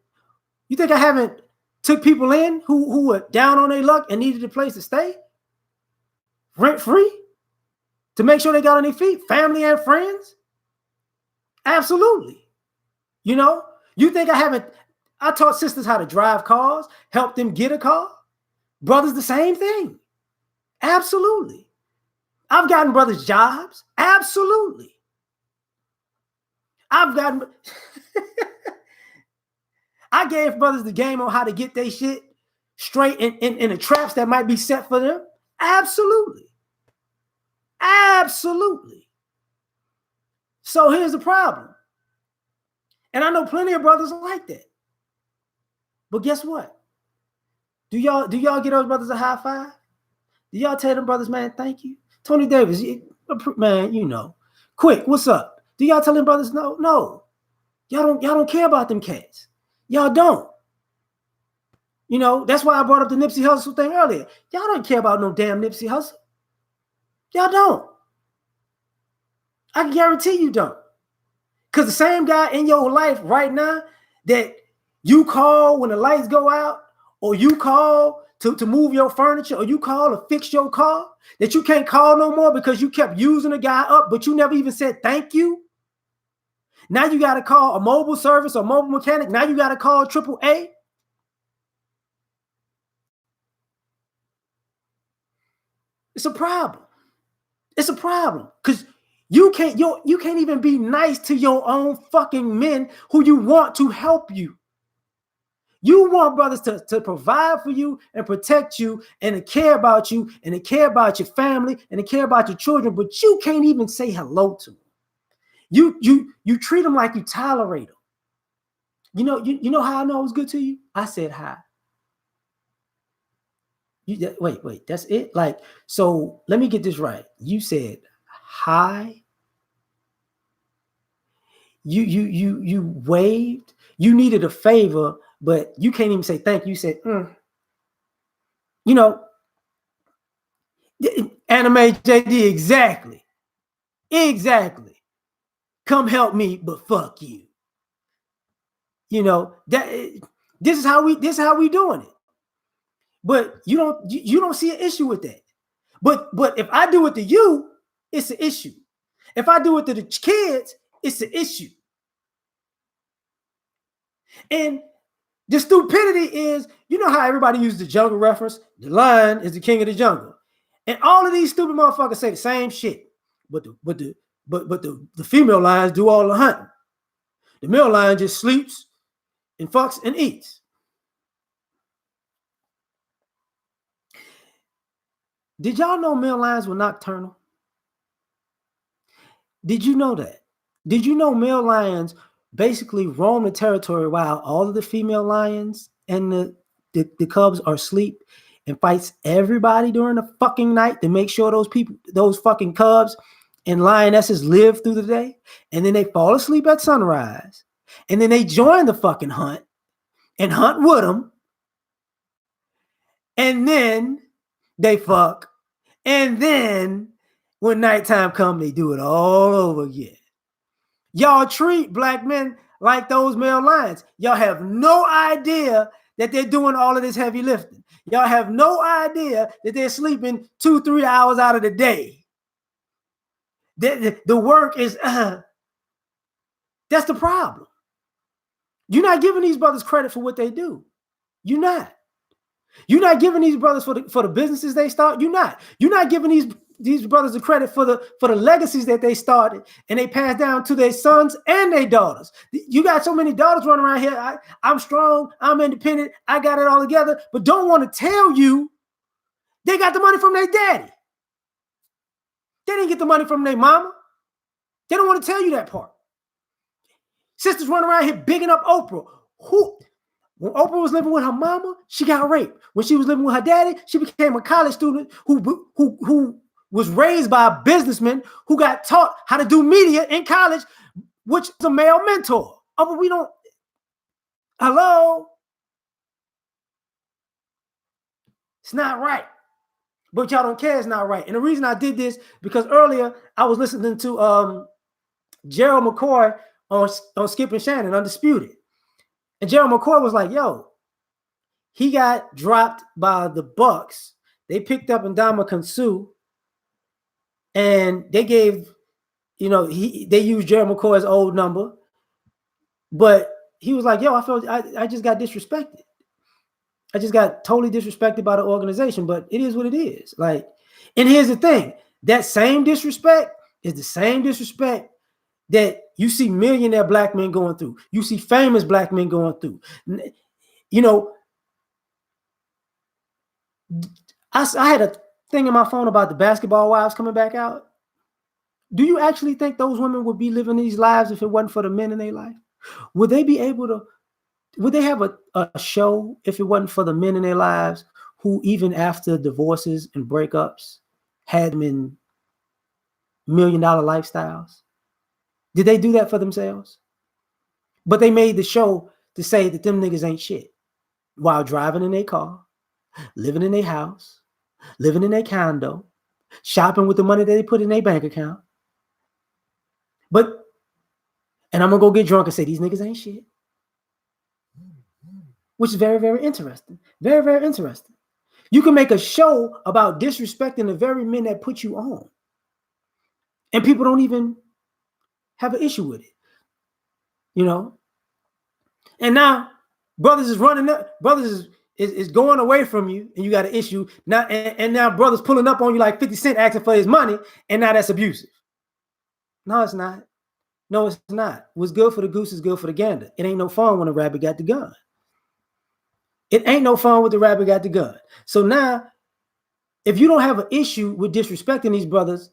A: You think I haven't took people in who were down on their luck and needed a place to stay? Rent free? To make sure they got on their feet? Family and friends? Absolutely. You know, you think I taught sisters how to drive cars, help them get a car. Brothers, the same thing. Absolutely. I've gotten brothers jobs. Absolutely. I've gotten I gave brothers the game on how to get their shit straight in the traps that might be set for them. Absolutely. Absolutely. So here's the problem. And I know plenty of brothers like that. But guess what? Do y'all get those brothers a high five? Do y'all tell them brothers, man, thank you? Tony Davis, man, you know. Quick, what's up? Do y'all tell them brothers no? No. Y'all don't care about them cats. Y'all don't. You know, that's why I brought up the Nipsey Hussle thing earlier. Y'all don't care about no damn Nipsey Hussle. Y'all don't. I can guarantee you don't. Because the same guy in your life right now that you call when the lights go out, or you call to move your furniture, or you call to fix your car, that you can't call no more because you kept using the guy up, but you never even said thank you. Now you got to call a mobile service or mobile mechanic. Now you got to call AAA. It's a problem. It's a problem because you can't even be nice to your own fucking men who you want to help you. You want brothers to provide for you and protect you and to care about you and to care about your family and to care about your children, but you can't even say hello to them. You treat them like you tolerate them. You know how I know it was good to you? I said hi. Wait, that's it? Like, so let me get this right. You said hi. You waved. You needed a favor, but you can't even say thank you. You said, you know, anime JD, exactly. Come help me, but fuck you. You know, that this is how we doing it. But you don't see an issue with that. But if I do it to you, it's an issue. If I do it to the kids, it's an issue. And the stupidity is, you know how everybody uses the jungle reference? The lion is the king of the jungle. And all of these stupid motherfuckers say the same shit. But the female lions do all the hunting. The male lion just sleeps and fucks and eats. Did y'all know male lions were nocturnal? Did you know that? Did you know male lions basically roam the territory while all of the female lions and the cubs are asleep and fights everybody during the fucking night to make sure those fucking cubs and lionesses live through the day, and then they fall asleep at sunrise, and then they join the fucking hunt and hunt with them, and then they fuck, and then when nighttime comes, they do it all over again. Y'all treat black men like those male lions. Y'all have no idea that they're doing all of this heavy lifting. Y'all have no idea that they're sleeping 2-3 hours out of the day. The work is, that's the problem. You're not giving these brothers credit for what they do. You're not. You're not giving these brothers for the businesses they start. You're not giving these brothers the credit for the legacies that they started and they passed down to their sons and their daughters. You got so many daughters running around here. I'm strong. I'm independent. I got it all together, but don't want to tell you they got the money from their daddy. They didn't get the money from their mama. They don't want to tell you that part. Sisters running around here bigging up Oprah. When Oprah was living with her mama, she got raped. When she was living with her daddy, she became a college student who was raised by a businessman who got taught how to do media in college, which is a male mentor. Oh, but we don't. Hello? It's not right. But y'all don't care it's not right. And the reason I did this, because earlier I was listening to Gerald McCoy on Skip and Shannon, Undisputed. And Gerald McCoy was like, yo, he got dropped by the Bucks. They picked up Ndamukong Suh, and they gave, they used Gerald McCoy's old number. But he was like, yo, I just got disrespected. I just got totally disrespected by the organization, but it is what it is. Like, and here's the thing. That same disrespect is the same disrespect that you see millionaire black men going through. You see famous black men going through. You know, I had a thing in my phone about the basketball wives coming back out. Do you actually think those women would be living these lives if it wasn't for the men in their life? Would they be able to, would they have a show if it wasn't for the men in their lives who, even after divorces and breakups, had them in $1 million lifestyles? Did they do that for themselves? But they made the show to say that them niggas ain't shit while driving in their car, living in their house, living in their condo, shopping with the money that they put in their bank account. And I'm gonna go get drunk and say these niggas ain't shit. Which is very, very interesting. Very, very interesting. You can make a show about disrespecting the very men that put you on. And people don't even have an issue with it. You know? And now brothers is running up, brothers is going away from you, and you got an issue. Now, and now brothers pulling up on you like 50 Cent asking for his money, and now that's abusive. No, it's not. No, it's not. What's good for the goose is good for the gander. It ain't no fun when a rabbit got the gun. It ain't no fun with the rabbit got the gun. So now, if you don't have an issue with disrespecting these brothers,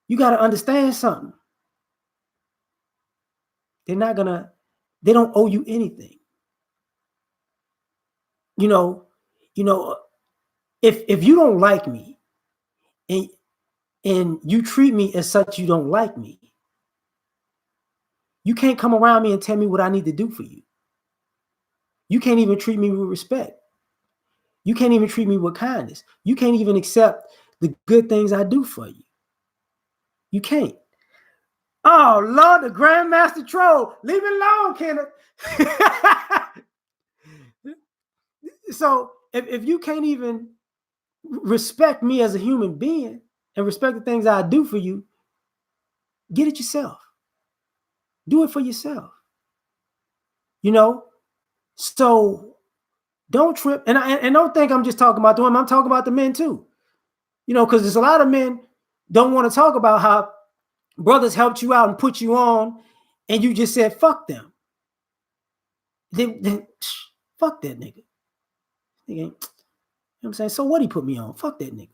A: you got to understand something. They don't owe you anything. You know, if you don't like me and you treat me as such you don't like me, you can't come around me and tell me what I need to do for you. You can't even treat me with respect. You can't even treat me with kindness. You can't even accept the good things I do for you. You can't. Oh, Lord, the Grandmaster Troll. Leave it alone, Kenneth. So if you can't even respect me as a human being and respect the things I do for you, get it yourself. Do it for yourself. You know? So don't trip. And don't think I'm just talking about the women. I'm talking about the men too. You know, because there's a lot of men don't want to talk about how brothers helped you out and put you on, and you just said, fuck them. Then fuck that nigga. You know what I'm saying? So what he put me on? Fuck that nigga.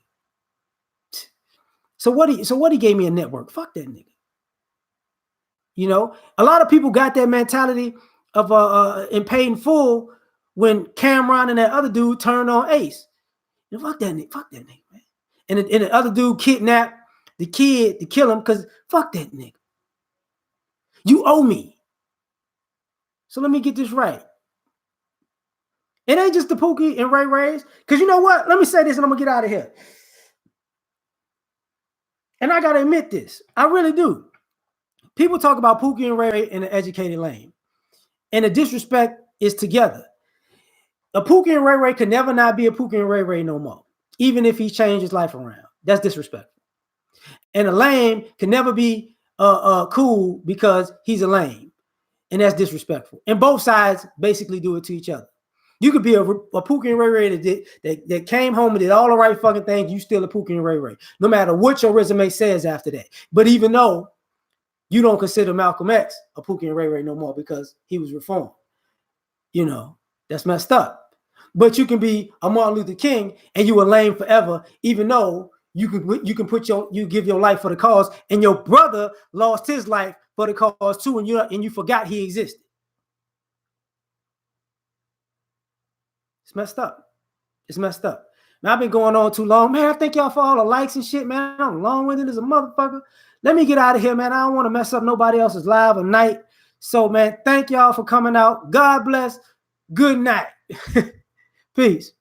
A: So what he gave me a network? Fuck that nigga. You know, a lot of people got that mentality of in paid in full when Cameron and that other dude turned on Ace. You know, fuck that nigga, man. And the other dude kidnapped the kid to kill him because fuck that nigga. You owe me. So let me get this right. It ain't just the Pookie and Ray Rays. Because you know what? Let me say this and I'm going to get out of here. And I got to admit this. I really do. People talk about Pookie and Ray Ray in an educated lane. And the disrespect is together. A Pookie and Ray Ray could never not be a Pookie and Ray Ray no more. Even if he changed his life around. That's disrespectful. And a lame can never be cool because he's a lame. And that's disrespectful. And both sides basically do it to each other. You could be a Pookie and Ray Ray that came home and did all the right fucking things. You still a Pookie and Ray Ray, no matter what your resume says after that. But even though you don't consider Malcolm X a Pookie and Ray Ray no more because he was reformed, you know, that's messed up. But you can be a Martin Luther King and you a lame forever, even though you can give your life for the cause, and your brother lost his life for the cause too, and you forgot he existed. It's messed up. It's messed up. Now, I've been going on too long. Man, I thank y'all for all the likes and shit, man. I'm long-winded as a motherfucker. Let me get out of here, man. I don't want to mess up nobody else's live or night. So, man, thank y'all for coming out. God bless. Good night. Peace.